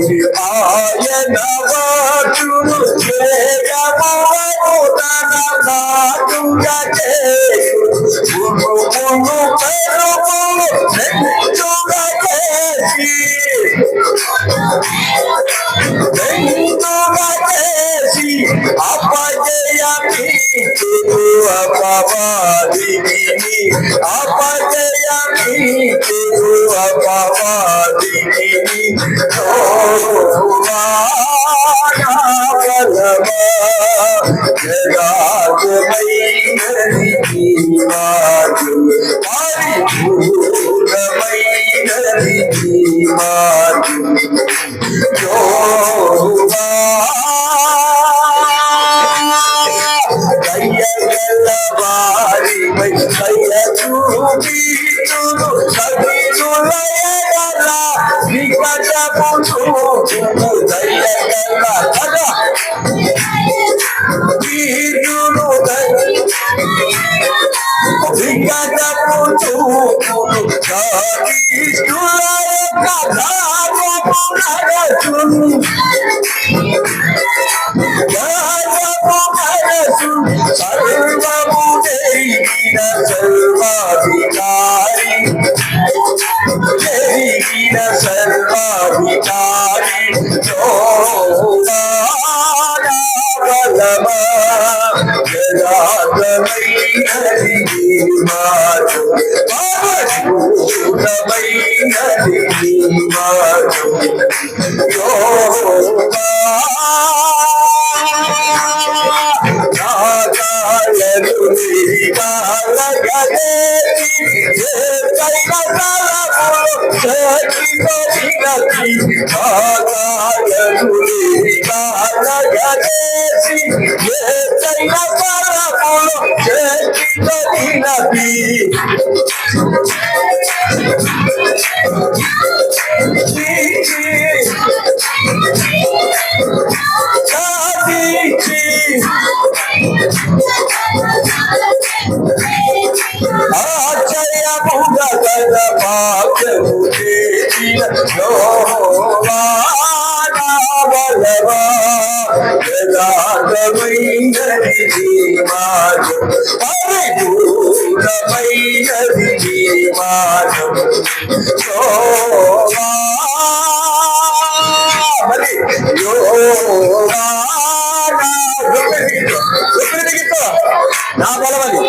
ఆయన వాచును వేగములను తన నాటుగా చేయును ఉరుములు పెరుగులు నెట్టుగా చేసి అపజయమి అపవాదిని అపజయమి అపవాదిని జగాజమైనది మారు పరిపూర్ణమైనది మారు వారిపై దయ చూపితును సవినులయగల వికటపు చూపును దయగల కదా వీరును వికటపు చూపును సవిష్ణుల యొక్క ధారము నరచును సర్వముదైన సర్వాధికారి జరిగిన సర్వాధికారి బలమా యథార్థమైనది మార్గం పూర్ణమైనది మార్గం నా బలమది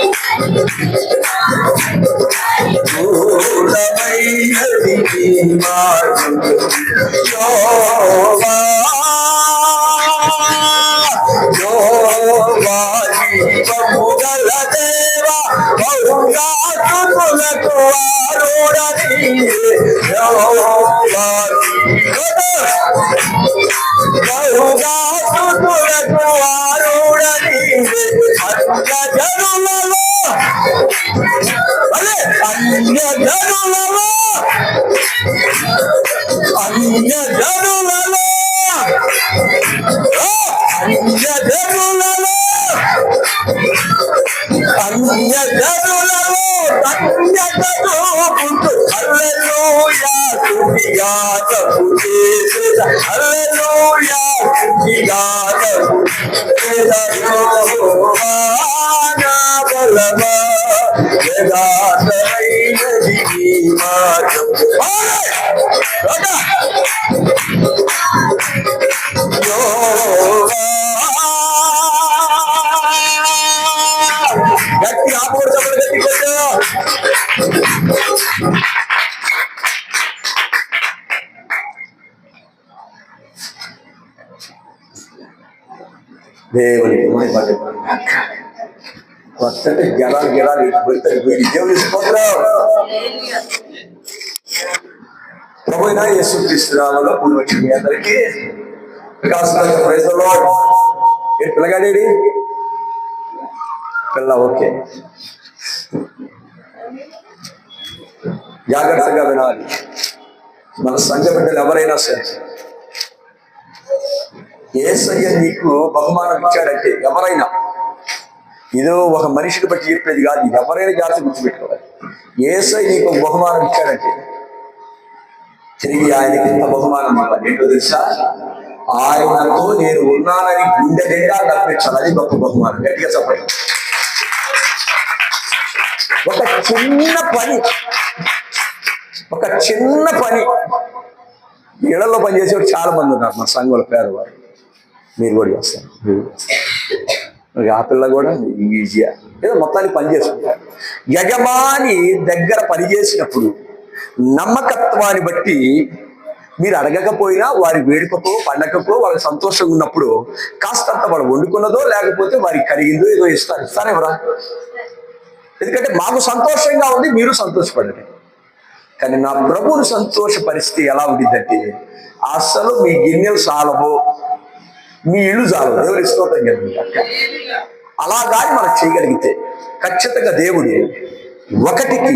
దేవునికి కొత్తటి జనాలు పెడతారు వీడి దేవుని స్తోత్రం. ప్రభువైన యేసుక్రీస్తు నామములో కూడి వచ్చిన మీ అందరికీ ప్రైజ్ ది లార్డ్. పిల్లగాడేడి పిల్ల ఓకే, జాగ్రత్తగా వినాలి. మన సంఘ బిడ్డలు ఎవరైనా సరే యేసయ్య నీకు బహుమానం ఇచ్చాడంటే, ఎవరైనా, ఇదో ఒక మనిషిని బట్టి చెప్పేది కాదు, ఇది ఎవరైనా జాగ్రత్త గుర్తుపెట్టుకోవాలి. యేసయ్య నీకు బహుమానం ఇచ్చాడంటే తిరిగి ఆయనకి ఎంత బహుమానం ఇవ్వాలి ఏంటో తెలుసా? ఆయనతో నేను ఉన్నానని గుండె నిండా కనిపించాలి. అది గొప్ప బహుమానం. గట్టిగా చెప్పండి. ఒక చిన్న పని ఇళ్లలో పనిచేసేవాడు చాలా మంది ఉన్నారు మన సంఘంలో, పేదవారు. మీరు కూడా చేస్తారు. ఆ పిల్ల కూడా ఈజీగా ఏదో మొత్తానికి పని చేసుకుంటారు. యజమాని దగ్గర పనిచేసినప్పుడు నమ్మకత్వాన్ని బట్టి మీరు అడగకపోయినా వారి వేడుకతో పండగకో వాళ్ళకి సంతోషంగా ఉన్నప్పుడు కాస్తంత వాళ్ళు వండుకున్నదో లేకపోతే వారికి కరిగిందో ఏదో ఇస్తారెవరా? ఎందుకంటే మాకు సంతోషంగా ఉంది, మీరు సంతోషపడండి. కానీ నా ప్రభువుని సంతోష పరిస్థితి ఎలా ఉండిద్దంటే అసలు మీ గిన్నెలు సాలవు, మీ ఇల్లు చాలవు. దేవుడు స్తోత్రం కలిగింది. అలా కానీ మనం చేయగలిగితే ఖచ్చితంగా దేవుడు 1కి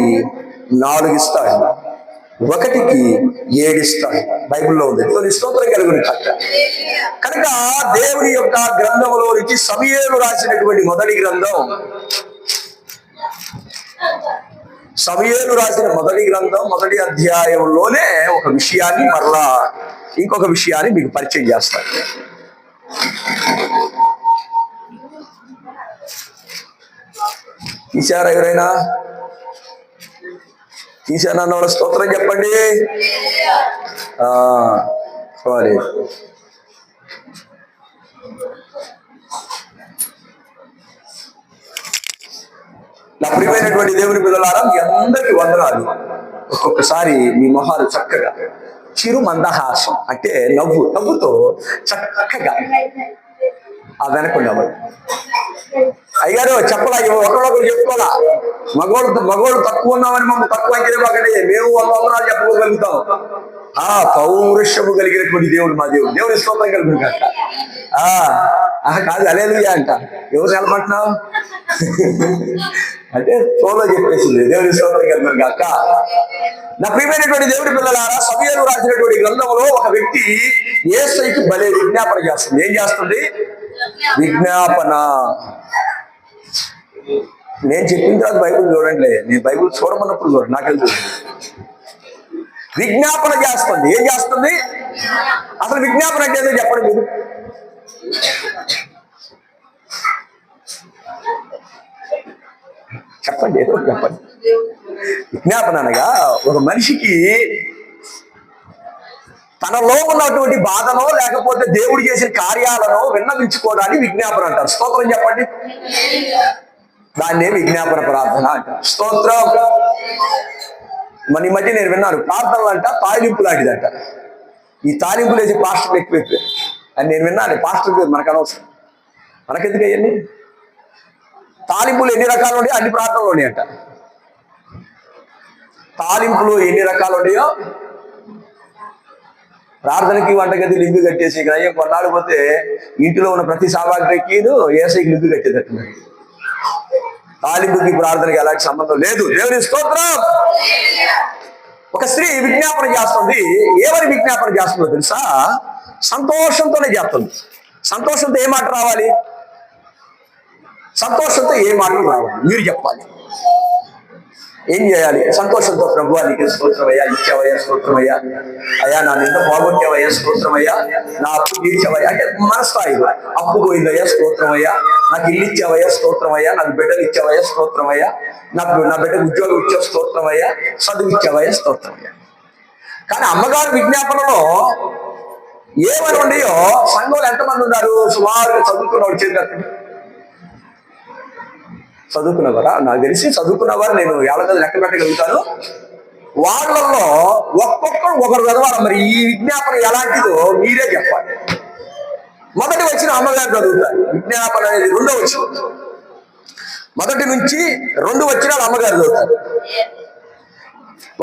4 ఇస్తాడు, 1కి 7 ఇస్తాడు. బైబిల్లో ఉంది. దేవుని స్తోత్రం కలుగును కాక. కనుక దేవుని యొక్క గ్రంథంలో నుంచి సమూయేలు రాసినటువంటి మొదటి గ్రంథం, సమూయేలు రాసిన మొదటి గ్రంథం మొదటి అధ్యాయంలోనే ఒక విషయాన్ని మరలా ఇంకొక విషయాన్ని మీకు పరిచయం చేస్తాను. తీశారా? ఎవరైనా తీశారా అన్న వాళ్ళ స్తోత్రం చెప్పండి. సారీ, నా ప్రియమైనటువంటి దేవుని పిల్లలారా, మీ అందరికీ వందనాలు. ఒక్కొక్కసారి మీ మొహాలు చక్కగా చిరు మందహాసం అంటే నవ్వుతో చక్కగా ఆ వెనకుండేవాడు. అయ్యారు చెప్పలా, ఒకళ్ళొకరు చెప్పుకోవాలా. మగోళ్ళు తక్కువ ఉన్నామని మమ్మల్ని తక్కువ అంచనాకండి. మేము 100 వందనాలు చెప్పుకోగలుగుతాం. పౌరుషము కలిగినటువంటి దేవుడు మా దేవుడు. దేవుడి స్తోత్రం కలుగును కాక. కాదు హల్లెలూయా అంట. ఎవరు నిలబట్టినావు అంటే తోలో చెప్పేసింది. దేవుడి స్తోత్రం కలుగును కాక. నా ప్రియమైనటువంటి దేవుడి పిల్లలారా, సమూయేలు రాసినటువంటి గ్రంథంలో ఒక వ్యక్తి యేసయ్యకి భలే విజ్ఞాపన చేస్తుంది. ఏం చేస్తుంది? విజ్ఞాపన. నేను చెప్పిన తర్వాత బైబిల్ చూడండి. నేను బైబిల్ చూడమన్నప్పుడు చూడండి, నాకెళ్ళి చూడండి. విజ్ఞాపన చేస్తుంది. ఏం చేస్తుంది? అసలు విజ్ఞాపన అంటే ఏదో చెప్పండి మీరు. చెప్పండి, ఏదో చెప్పండి. విజ్ఞాపన అనగా ఒక మనిషికి తనలో ఉన్నటువంటి బాధనో లేకపోతే దేవుడు చేసిన కార్యాలను విన్నవించుకోవడానికి విజ్ఞాపన అంటారు. స్తోత్రం చెప్పండి. దాన్నే విజ్ఞాపన ప్రార్థన అంటారు. స్తోత్రం. మన ఈ మధ్య నేను విన్నాను, ప్రార్థనలు అంట తాలింపు లాంటిదంట. ఈ తాలింపులు వేసి పాస్టర్లు ఎక్కువ అని నేను విన్నాను. పాస్టర్ పేరు మనకు అనవసరం, మనకెందుకు అయ్యండి. తాలింపులు ఎన్ని రకాలు ఉన్నాయో అన్ని ప్రార్థనలు ఉన్నాయంట. తాలింపులు ఎన్ని రకాలు ఉన్నాయో ప్రార్థనకి వంటగది లింగు కట్టేసి ఇక్కడ కొన్నాళ్ళు పోతే ఇంటిలో ఉన్న ప్రతి సామాగ్రికి ఏసైకి లింగు కట్టేటట్టున్నాడు. తాలింపుకి ప్రార్థనకి ఎలాంటి సంబంధం లేదు. దేవుని స్తోత్రం. ఒక స్త్రీ విజ్ఞాపన చేస్తుంది. ఏమని విజ్ఞాపన చేస్తుందో తెలుసా? సంతోషంతోనే చేస్తుంది. సంతోషంతో ఏ మాట రావాలి? సంతోషంతో ఏ మాటలు రావాలి? మీరు చెప్పాలి. ఏం చేయాలి? సంతోషంతో ప్రభువా నీకు స్తోత్రమయ్యా, ఇచ్చావయ్యా స్తోత్రమయ్యా, అయ్యా నా నింద బాగొట్టావయ్యా స్తోత్రమయ్యా, నా అప్పు తీర్చావయ్యా అంటే మన స్థాయిలో అప్పు పోయిందయ్యా స్తోత్రమయ్యా, నాకు ఇల్లు ఇచ్చావయ్యా స్తోత్రమయ్యా, నాకు బిడ్డలు ఇచ్చావయ్యా స్తోత్రమయ్యా, నా బిడ్డకు ఉద్యోగం ఇచ్చావు స్తోత్రమయ్యా, చదువు ఇచ్చావయ్యా స్తోత్రమయ్యా. కానీ అమ్మగారు విజ్ఞాపనలో ఏమని ఉండయో సంఘంలో ఎంతమంది ఉన్నారు? సుమారుగా చదువుకున్నవాడు చేతి చదువుకున్నవారా? నాకు తెలిసి చదువుకున్నవారు నేను ఏళ్ళ లెక్క పెట్టగలుగుతాను. వాళ్ళల్లో ఒక్కొక్కరు ఒకరు చదవాలి. మరి ఈ విజ్ఞాపన ఎలాంటిదో మీరే చెప్పాలి. మొదటి వచ్చిన అమ్మగారు చదువుతారు. విజ్ఞాపన అనేది 2వ వచనం. మొదటి నుంచి 2 వచనాలు అమ్మగారు చదువుతారు.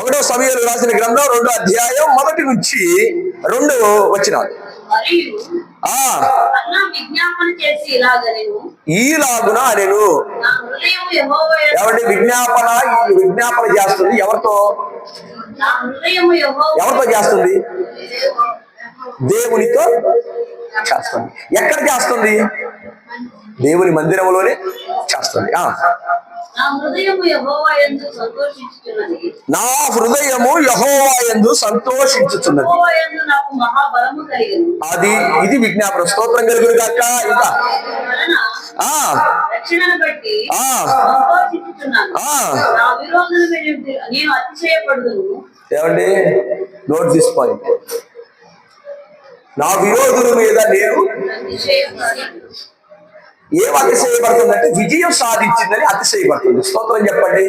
1వ సమూయేలు రాసిన గ్రంథం 2వ అధ్యాయం 1 నుంచి 2 వచనాలు. ఈలాగున నేను ఎవరి విజ్ఞాపన చేస్తుంది? ఎవరితో చేస్తుంది? దేవునితో చేస్తుంది. ఎక్కడ చేస్తుంది? దేవుని మందిరంలోనే చేస్తుంది. నా హృదయము యెహోవా యందు సంతోషించుచున్నది. నా హృదయము యెహోవా యందు సంతోషించుచున్నది. యెహోవా యందు నాకు మహాబలము కలిగెను. ఇది విజ్ఞాపన. స్తోత్రం కలుగును గాక. ఇంకా వలన ఆ రక్షణను బట్టి ఆ సంతోషించుచున్నాను. ఆ నా విరోధుల మీద నేను అతిశయపడుదును. ఏమండి, నోట్ దిస్ పాయింట్. నా విరోధుల మీద నేను అతిశయపడుదును. ఏం అతిశయపడుతుందంటే విజయం సాధించిందని అతిశయపడుతుంది. స్తోత్రం చెప్పండి.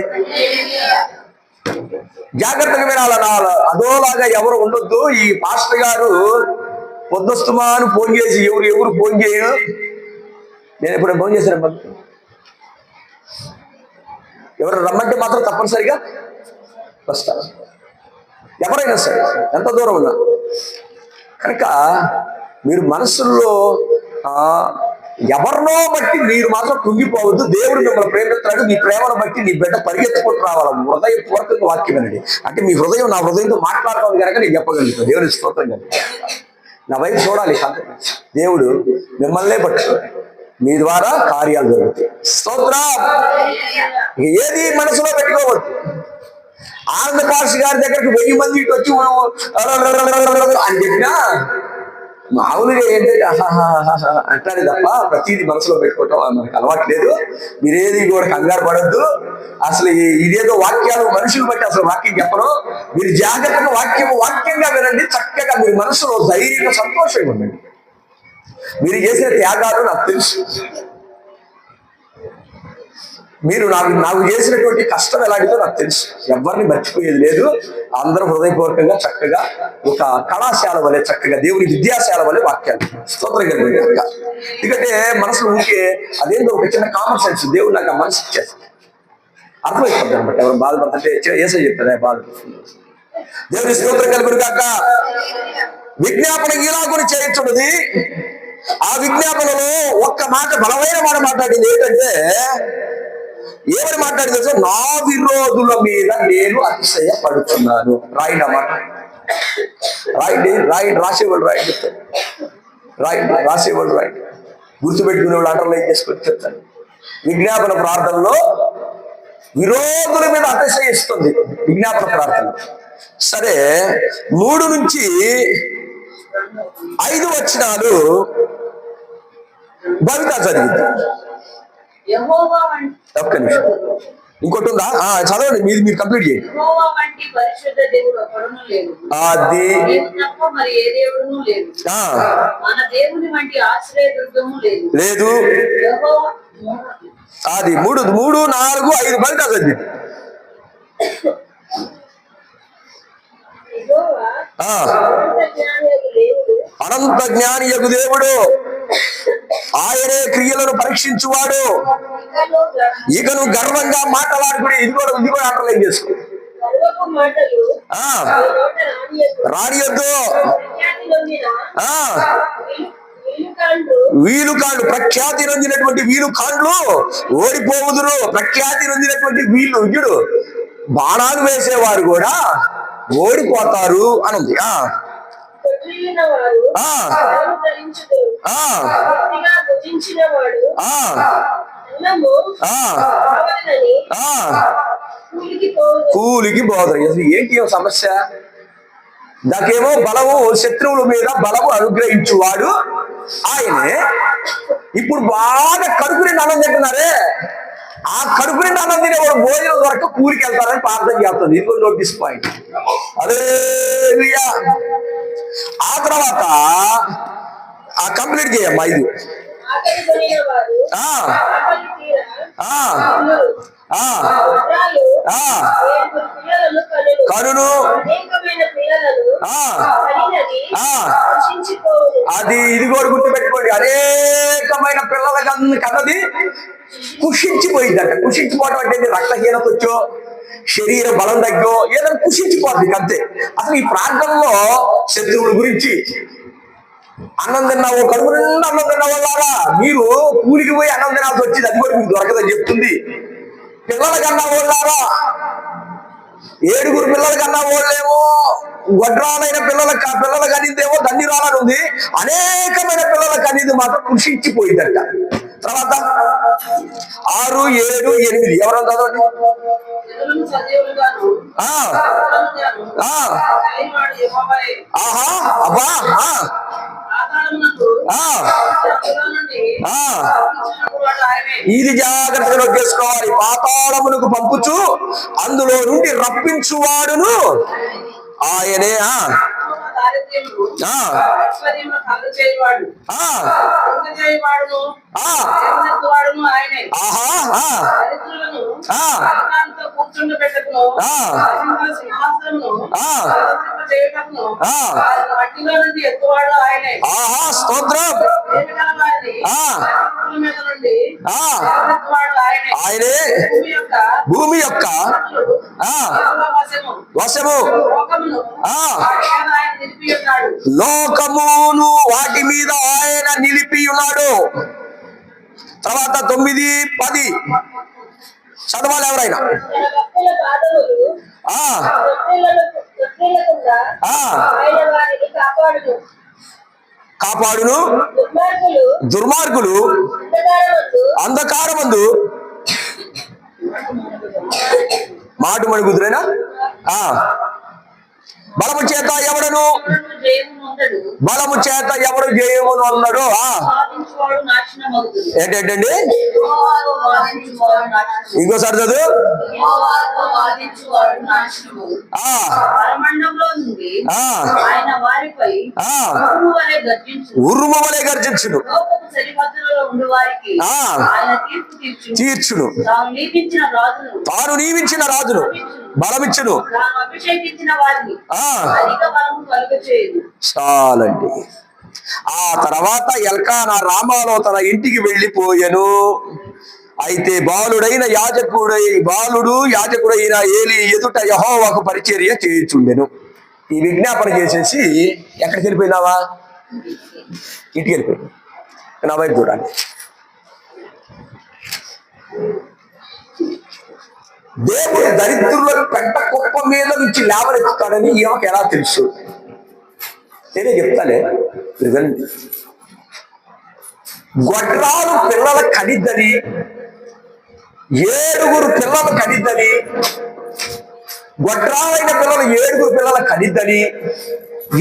జాగ్రత్తగా వినాల. అదోలాగా ఎవరు ఉండొద్దు. ఈ పాస్టర్ గారు పొద్దుస్తుమాను ఫోన్ చేసి ఎవరు ఫోన్ చేయను. నేను ఎప్పుడైనా ఫోన్ చేశాను, ఎవరు రమ్మంటే మాత్రం తప్పనిసరిగా వస్తారు, ఎవరైనా సరే, ఎంత దూరం ఉన్నా. కనుక మీరు మనసుల్లో ఎవరినో బట్టి మీరు మాత్రం కృంగిపోవద్దు. దేవుడు మిమ్మల్ని ప్రేమిస్తున్నాడు. మీ ప్రేమను బట్టి నీ బిడ్డ పరిగెత్తుకుంటూ రావాలి. హృదయపూర్వకంగా వాక్యం అండి. అంటే మీ హృదయం నా హృదయంతో మాట్లాడుతుంది కనుక నేను చెప్పగలుగుతాను. దేవుని స్తోత్రం కనుక నా వైపు చూడాలి. దేవుడు మిమ్మల్నే పట్టుకోవాలి. మీ ద్వారా కార్యాలు జరుగుతాయి. స్తోత్రం. ఏది మనసులో పెట్టుకోవద్దు. ఆనంద పాస్ గారి దగ్గరికి 1000 మంది వచ్చి అని చెప్పినా మామూలుగా ఏంటంటే అంటాడు తప్ప ప్రతిదీ మనసులో పెట్టుకోవటం మనకు అలవాటు లేదు. మీరేది కూడా కంగారు పడద్దు. అసలు ఇదేదో వాక్యాలు మనుషులు బట్టి అసలు వాక్యం చెప్పడం. మీరు జాగ్రత్తగా వాక్యంగా వినండి. చక్కగా మీరు మనసులో ధైర్యంగా సంతోషంగా ఉండండి. మీరు చేసిన త్యాగాలు నాకు తెలుసు. మీరు నాకు చేసినటువంటి కష్టం ఎలాంటిదో నాకు తెలుసు. ఎవరిని మర్చిపోయేది లేదు. అందరూ హృదయపూర్వకంగా చక్కగా ఒక కళాశాల వలె, చక్కగా దేవుని విద్యాశాల వలె వాక్యాలు. స్తోత్రం కలిగింది. ఎందుకంటే మనసులో ఉంటే అదేందో ఒక చిన్న కామన్ సెన్స్ దేవుడు నాకు ఆ మనసు ఇచ్చేస్తాడు. అర్థమైపోతుంది అనమాట. ఎవరు బాధపడుతుంటే ఏసై చెప్తాడు బాధపడుతుంది. దేవుని స్తోత్రం కలుగును కాక. విజ్ఞాపన ఇలాగుని చేయించున్నది. ఆ విజ్ఞాపనలో ఒక్క మాట, బలమైన మాట మాట్లాడింది. ఏంటంటే ఏమని మాట్లాడింది తెలుసా? నా విరోధుల మీద నేను అతిశయపడుతున్నాను. రాయండి అన్నమాట. రాసేవాళ్ళు రాయండి. రాసేవాళ్ళు రాయండి. గుర్తుపెట్టుకునే వాళ్ళు అండర్లైన్ చేసుకొని చెప్తాను. విజ్ఞాపన ప్రార్థనలో విరోధుల మీద అతిశయిస్తుంది విజ్ఞాపన ప్రార్థన. సరే, 3 నుంచి 5 వచనాలు భవిత చదివిద్దాం. ఒక్క నిమిషం. ఇంకోటి ఉందా? చదవండి. మీరు కంప్లీట్ చేయండి. అది లేదు. అది 3, 4, 5 భవిత చదివి. అనంత జ్ఞాని యగు దేవుడు, ఆయనే క్రియలను పరీక్షించువాడు. ఇక నువ్వు గర్వంగా మాట్లాడుకుని ఇది కూడా అండర్లైన్ చేసుకో. రానియొద్దు. వీలుకాండ్లు, ప్రఖ్యాతి నొందినటువంటి వీలుకాండ్లు ఓడిపోవుదురు. ప్రఖ్యాతి నొందినటువంటి వీళ్ళు బాణాలు వేసేవారు కూడా ఓడిపోతారు అని ఉంది. కూలికి పోతారు. ఏంటి సమస్య? నాకేమో బలము, శత్రువుల మీద బలము అనుగ్రహించువాడు ఆయనే. ఇప్పుడు బాగా కడుపు నిండి అన్నం తింటున్నారే, ఆ కడుపు నిండి అన్నం తినేవాడు భోజనం వరకు కూలికి వెళ్తారని ప్రార్థన చేస్తుంది. ఇది నోటీస్ పాయింట్. అదే ఆ తర్వాత కంప్లీట్ చేయమ్మా. ఇది కనును అది ఇది కూడా గుర్తుపెట్టుకోండి. అనేకమైన పిల్లల కన్నది కుషించిపోయిందంట. కుషించిపోవడం అంటే రక్తహీనత వచ్చో, శరీర బలం తగ్గో, ఏదైనా కుషించిపోతుంది అంతే. అసలు ఈ ప్రాంతంలో శత్రువుల గురించి, అన్నం తిన్నావు, కడుపు నిండా అన్నం తిన్న వాళ్ళారా మీరు కూలికి పోయి అన్నం తినాల్సి వచ్చింది, అది కూడా మీకు దొరకదని చెప్తుంది. పిల్లల కన్నా వాళ్ళారా, 7 పిల్లల కన్నా వాళ్ళేమో గొడ్రాలైన పిల్లల కనిదేమో ధన్యురాలని ఉంది. అనేకమైన పిల్లల కనిది మాత్రం కృషించిపోయిందంట. తర్వాత 6, 7, 8 ఎవరో చదవండి. జనులను సజీవులుగాను, ఆ, సజీవులుగాను ఆ, కలిగినవాడు యెహోవాయే. ఆహా, అబ్బా, ఆకారమునకు ఆ, అందులో నుండి ఆ. రప్పించినవాడు ఆయనే. ఇది జాగ్రత్తగా నోట్ చేసుకోవాలి. పాతాళమునకు పంపుచు అందులో నుండి రప్పించువాడును ఆయనే. యెహోవా దారిద్ర్యమును ఆ, ఐశ్వర్యమును కలుగజేయువాడు. ఆ, కలుగజేయువాడును ఆ, లేవనెత్తువాడును ఆయనే. ఆహా, ఆ, దరిద్రులను ఆ, అధికారంతో కూర్చుండబెట్టుకును, ఆ, సింహాసనమును ఆ, చేయుటకును ఆ. వారిని మట్టిలో నుండి ఎత్తువాడు ఆయనే. ఆహా, స్తోత్రం. దేనిగల వారిని ఆ, భూమి మీద నుండి ఆ, లేవనెత్తువాడు ఆయనే. ఆయనే భూమి యొక్క భూమి యొక్క ఆ, యెహోవా వశము. వశము, లోకమును ఆ, ఆయన నిలిపి ఉన్నాడు. లోకమును వాటి మీద ఆయన నిలిపి ఉన్నాడు. తర్వాత 9, 10 చదవాలి ఎవరైనా. తన భక్తుల పాదములు ఆ, తొట్టిల్లకుండా ఆ, ఆయన వారిని కాపాడును. కాపాడును. దుర్మార్గులు దుర్మార్గులు అంధకారమందు అంధకారమందు మాటు మణుగుదురేనా. ఆ, బలము చేత ఎవడను, జయము ఉండడు. బలము చేత ఎవడు జయమును అన్నాడు. వాదించువాడు నాశనమగుదుడు. ఏంటండి యెహోవాతో వాదించువాడు నాశనమగుదుడు. ఇంకోసారి చదువు. యెహోవాతో వాదించువాడు నాశనమగుదుడు. ఆ, పరమండంలో నుండి ఆ, ఆయన వారిపై ఆ, ఉరుము వలె గర్జించును. ఉరుము వలె గర్జించును. లోకపు సరిహద్దులలో ఉండు వారికి ఆ, ఆయన తీర్పు తీర్చును. తీర్చును. తాను నియమించిన రాజును తాను నియమించిన రాజును బలమిచ్చును. తాను అభిషేకించిన వారిని ఆ, అధిక బలము కలుగచేయును. చాలండి. ఆ తర్వాత ఎల్కానా రామాలో తన ఇంటికి వెళ్ళిపోయెను. అయితే బాలుడు యాజకుడైన ఏలి ఎదుట యెహోవాకు పరిచర్య చేయుచుండెను. ఈ విజ్ఞాపన చేసేసి ఎక్కడికి వెళ్ళిపోయినావా? ఇంటికి వెళ్ళిపోయింది. నా వైపు చూడాలి. దేవుడు దరిద్రులను పెంట కుప్ప మీద నుంచి లేవనెత్తుతాడని ఈమెకు ఎలా తెలుసు? నేనే చెప్తాలే, వినండి. గొడ్రాలు పిల్లల కనిద్దని, 7 పిల్లలు కనిద్దని, గొడ్రాలైన పిల్లలు 7 పిల్లల కనిద్దని,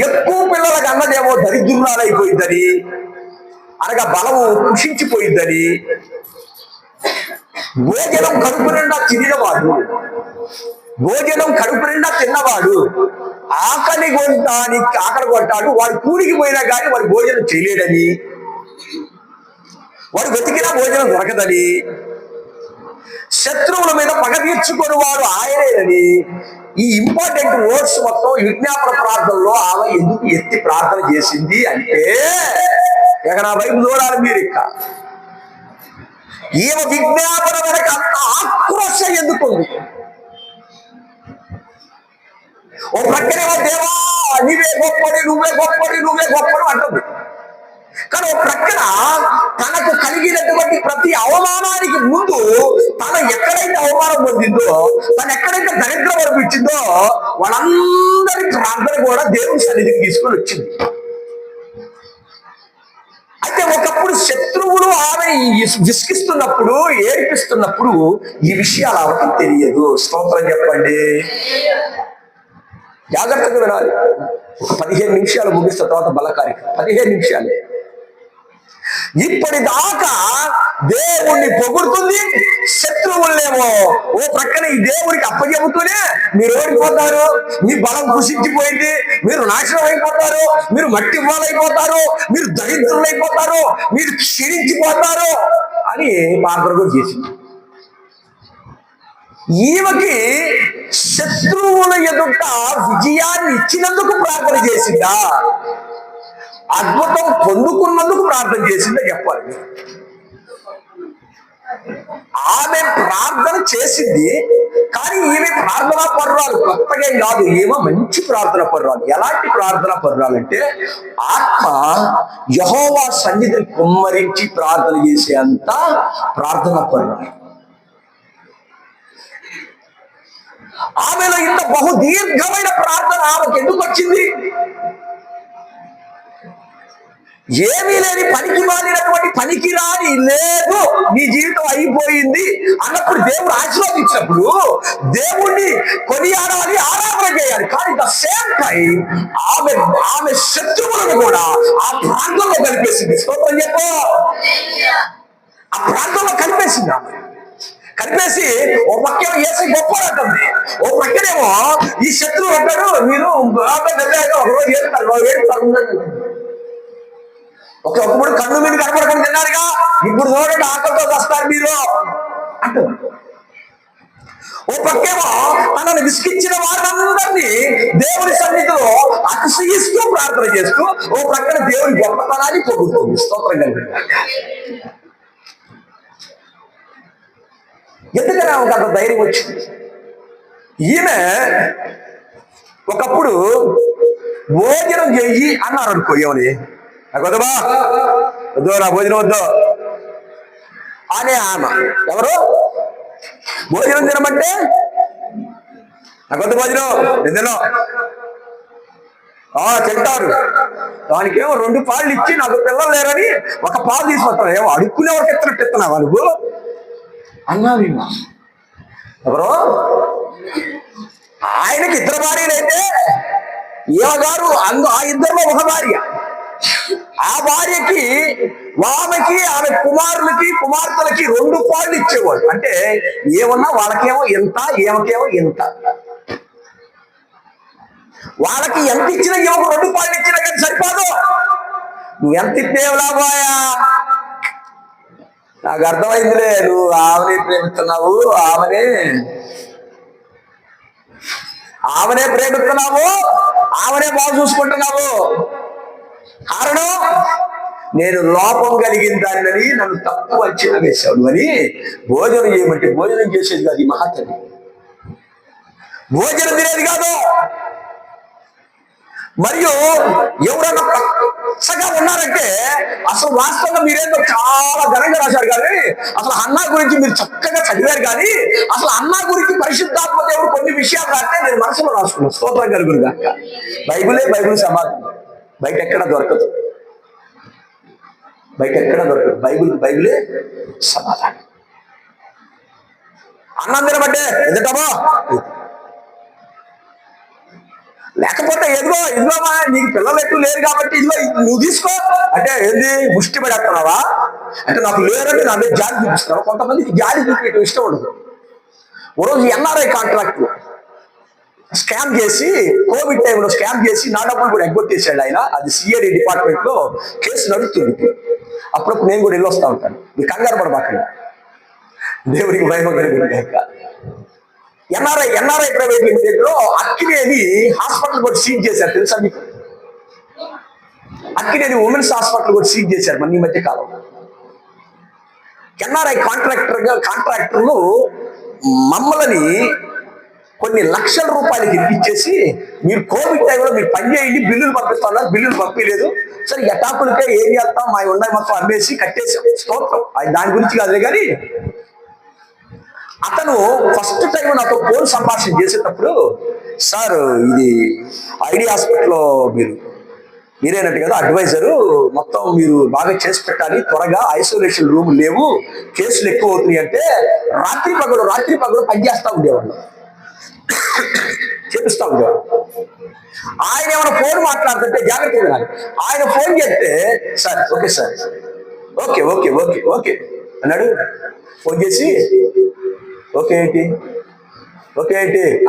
ఎక్కువ పిల్లలకు అన్నదేమో దరిద్రురాలైపోయిందని, అనగా బలము కృషించిపోయిందని, భోజనం కడుపు నిండా తిన్నవాడు ఆకలి కొట్టాడు. వాడు కూలికి పోయినా కానీ వాడు భోజనం చేయలేడని, వాడు వెతికినా భోజనం దొరకదని, శత్రువుల మీద పగ తీర్చుకొని వాడు ఆయనేనని, ఈ ఇంపార్టెంట్ వర్డ్స్ మొత్తం విజ్ఞాపన ప్రార్థనలో ఆమె ఎందుకు ఎత్తి ప్రార్థన చేసింది అంటే, ఇక నా వైపు చూడాలి మీరు. ఇక ఈమె విజ్ఞాపన వెనక అంత ఆక్రోశం ఎందుకుంది? ఓ ప్రక్కనేమో దేవా నువ్వే గొప్పడు అంటుంది. కానీ ఓ ప్రక్కన తనకు కలిగినటువంటి ప్రతి అవమానానికి ముందు తను ఎక్కడైతే అవమానం పొందిందో, తను ఎక్కడైతే దరిద్రం అనిపించిందో, వాళ్ళందరి ప్రార్థన కూడా దేవుని సన్నిధికి తీసుకొని వచ్చింది. అయితే ఒకప్పుడు శత్రువులు ఆమె విసిగిస్తున్నప్పుడు, ఏడిపిస్తున్నప్పుడు ఈ విషయాలు ఆమెకి తెలియదు. స్తోత్రం చెప్పండి. జాగ్రత్తగా వినాలి. ఒక 15 నిమిషాలు ముగిస్తే తర్వాత బలకారిక 15 నిమిషాలే. ఇప్పటిదాకా దేవుణ్ణి పొగుడుతుంది, శత్రువులనేమో ఓ ప్రక్కన ఈ దేవుడికి అప్పచెబుతూనే మీరు ఓడిపోతారు, మీ బలం కుషించిపోయింది, మీరు నాశనం అయిపోతారు, మీరు మట్టి పాలైపోతారు, మీరు దరిద్రులైపోతారు, మీరు క్షీణించిపోతారు అని ప్రార్థన కూడా చేసింది. ఈమెకి శత్రువుల ఎదుట విజయాన్ని ఇచ్చినందుకు ప్రార్థన చేసిందా, అద్భుతం పొందుకున్నందుకు ప్రార్థన చేసిందా చెప్పాలి. ఆమె ప్రార్థన చేసింది, కానీ ఈమె ప్రార్థనా పర్రాలు కొత్తగా కాదు. ఏమో మంచి ప్రార్థన పర్రాలు. ఎలాంటి ప్రార్థనా పర్రాలు అంటే, ఆత్మ యెహోవా సన్నిధిని కుమ్మరించి ప్రార్థన చేసే అంత ప్రార్థనా పర్రాలు. ఆమెలో ఇంత బహుదీర్ఘమైన ప్రార్థన ఆమెకు ఎందుకు వచ్చింది? ఏమీ లేని పనికి మాలినటువంటి పనికి రాని లేదు, నీ జీవితం అయిపోయింది అన్నప్పుడు దేవుడు ఆశీర్వదించినప్పుడు దేవుణ్ణి కొనియాడాలి, ఆరాధన చేయాలి. కానీ ద సేమ్ టైం ఆమె ఆమె శత్రువులను కూడా ఆ ప్రాంతంలో కలిపేసింది. స్తోత్రం చెప్పు. ఆ ప్రాంతంలో కలిపేసింది. ఆమె కలిపేసి ఓ పక్కేమో ఏసై గొప్ప అంటుంది, ఓ పక్కనేమో ఈ శత్రువు అంటాడు మీరు ఒకరోజు ఏడుతారు. ఒకప్పుడు కన్ను మీద కనపడకుండా తిన్నారుగా, ఇప్పుడు చూడండి ఆకలితో వస్తారు మీరు అంటారు. ఓ పక్కేమో తనను విసిగించిన వారందరినీ దేవుని సన్నిధిలో అతిశయిస్తూ ప్రార్థన చేస్తూ ఓ ప్రక్కన దేవుని గొప్పతనాన్ని పొగుడుతుంది. స్తోత్రం కలిగి ఎందుకని ఆమెకు అంత ధైర్యం వచ్చింది? ఈమె ఒకప్పుడు భోజనం చెయ్యి అన్నారు అనుకో, ఏమని వద్దబా వద్దు నా భోజనం వద్దు అనే ఆమె ఎవరు భోజనం తినమంటే నాకు వద్దు భోజనం నిద్రలో తింటారు. దానికేమో 2 పాలు ఇచ్చి నాకు పిల్లలు లేరని ఒక పాలు తీసుకొస్తాను. ఏమో అడుక్కునే వరకు ఎత్తునట్టు ఎత్తున్నావా నువ్వు అన్నావి. ఎవరో ఆయనకి 2 భార్యలైతే ఈమెగారు ఆ ఇద్దరిలో ఒక భార్య. ఆ భార్యకి ఆమెకి ఆమె కుమారులకి కుమార్తెలకి 2 పాళ్ళు ఇచ్చేవాడు. అంటే ఏమన్నా వాళ్ళకేమో ఎంత, ఏమకేమో ఎంత. వాళ్ళకి ఎంత ఇచ్చినా ఏమో 2 పాళ్ళు ఇచ్చినా కానీ సరిపోదు. నువ్వు ఎంత ఇచ్చేవలా బాయా, నాకు అర్థమైందిలే, నువ్వు ఆమెనే ప్రేమిస్తున్నావు, ఆమెనే ప్రేమిస్తున్నావు, ఆమెనే బాగా చూసుకుంటున్నావు. కారణం నేను లోపం కలిగిన దానిని నన్ను తప్పు అంచనా వేశావు అని. భోజనం చేయమంటే భోజనం చేసేది కాదు ఈ మహాతల్లి, భోజనం తినేది కాదు. మరియు ఎవరన్నా పచ్చగా ఉన్నారంటే అసలు వాస్తవంగా మీరేందో చాలా ఘనంగా రాశారు, కానీ అసలు అన్నా గురించి మీరు చక్కగా చదివారు. కానీ అసలు అన్నా గురించి పరిశుద్ధాత్మ దేవుడు కొన్ని విషయాలు రాస్తే నేను మనసులో రాసుకున్నాను. స్తోత్రం కలుగును గాక. బైబిల్ సమాధానం బయట ఎక్కడ దొరకదు, బైబిలే సమాధానం. అన్నం తినబట్టే ఎదుటమో, లేకపోతే ఇదిగోమా నీకు పిల్లలు ఎక్కువ లేరు కాబట్టి ఇదిగో నువ్వు తీసుకో అంటే ఏంది ముష్టి పడేస్తున్నావా అంటే నాకు లేరంటే నా మీద జాలి చూపిస్తున్నావు. కొంతమందికి జాలి చూపించడం ఇష్టం ఉండదు. ఓ రోజు ఎన్ఆర్ఐ కాంట్రాక్ట్ స్కామ్ చేసి, కోవిడ్ టైంలో స్కామ్ చేసి నా డబ్బులు కూడా ఎగ్గొట్టేసాడు ఆయన. అది సిఐడి డిపార్ట్మెంట్ లో కేసు నడుస్తుంది. అప్పుడప్పుడు నేను కూడా వెళ్ళొస్తా ఉంటాను. మీరు కంగారు పడబాకండి, దేవుడికి భయం కలిగిన. ఎన్ఆర్ఐ ప్రైవేట్ లిమిటెడ్ లో అక్కినేని హాస్పిటల్ కూడా సీజ్ చేశారు, తెలుసా మీకు? అక్కినేని ఉమెన్స్ హాస్పిటల్ కూడా సీజ్ చేశారు మన ఈ మధ్య కాలం. ఎన్ఆర్ఐ కాంట్రాక్టర్లు మమ్మల్ని కొన్ని లక్షల రూపాయలకి ఇప్పించేసి మీరు కోవిడ్ టైంలో మీరు పని చేయండి, బిల్లులు పంపిస్తున్నారు, బిల్లులు పంపించలేదు. సరే ఎటాకులకే ఏం చేస్తాం, మా ఉన్నాయి మొత్తం అమ్మేసి కట్టేసాం. స్తోత్రం. దాని గురించి కాదులే. కానీ అతను ఫస్ట్ టైం నాతో ఫోన్ సంభాషణ చేసేటప్పుడు, సార్ ఇది ఐడి హాస్పిటల్లో మీరేనట్టు కదా అడ్వైజరు, మొత్తం మీరు బాగా చేసి పెట్టాలి, త్వరగా ఐసోలేషన్ రూమ్ లేవు, కేసులు ఎక్కువ అవుతున్నాయి అంటే రాత్రి పగలు పనిచేస్తా ఉండేవాళ్ళు, చేపిస్తా ఉండేవాళ్ళు. ఆయన ఏమైనా ఫోన్ మాట్లాడుతుంటే జాగ్రత్త వినాలి. ఆయన ఫోన్ చేస్తే sir okay sir okay okay okay okay అన్నాడు. ఫోన్ చేసి ఓకే ఏంటి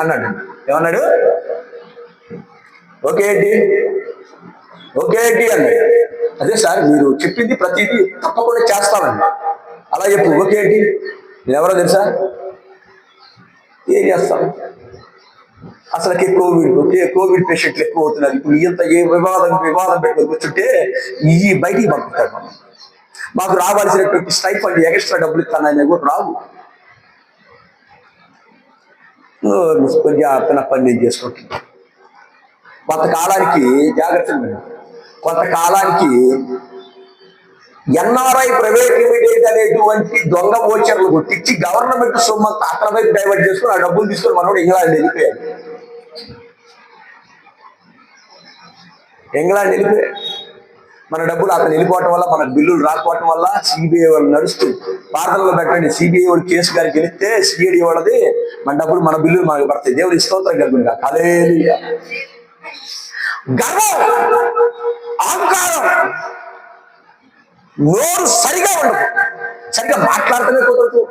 అన్నాడు. ఏమన్నాడు? ఓకే ఏంటి అన్నాడు. అదే సార్ మీరు చెప్పింది ప్రతిదీ తప్పకుండా చేస్తామండి. అలా చెప్పు. ఓకే ఏంటి? నేను ఎవరో తెలుసా? ఏం చేస్తాం? అసలుకి కోవిడ్ పేషెంట్లు ఎక్కువ అవుతున్నారు. ఇప్పుడు ఇంత ఏ వివాదం పెట్టుకొని కూర్చుంటే ఈ బయటికి పంపుతాడు. మాకు రావాల్సినటువంటి స్టైఫండ్ ఎక్స్ట్రా డబ్బులు ఇస్తానని కూడా రావు. కొంచెం పని నేను చేసుకుంటున్నాను. కొంతకాలానికి ఎన్ఆర్ఐ ప్రైవేట్ లిమిటెడ్ అనేటువంటి దొంగ ఓచర్లు కొట్టించి గవర్నమెంట్ సొమ్మంతా అక్కడ వైపు డైవర్ట్ చేసుకుని ఆ డబ్బులు తీసుకుని మనోడు ఇంగ్లాండ్ వెళ్ళిపోయాడు. మన డబ్బులు అతను వెళ్ళిపోవటం వల్ల, మన బిల్లులు రాకపోవటం వల్ల సిబిఐ వాళ్ళు నడుస్తుంది. ప్రార్థనలో పెట్టండి, సిబిఐ వాడు కేసు గారి గెలిస్తే సిఐడి వాళ్ళది మన డబ్బులు, మన బిల్లులు మనకు పడతాయి. దేవుడి స్తోత్రం కలుగునుగా. హల్లెలూయా. గర్వం, అహంకారం, నోరు సరిగా ఉండదు, సరిగా మాట్లాడటమే కుదరదు,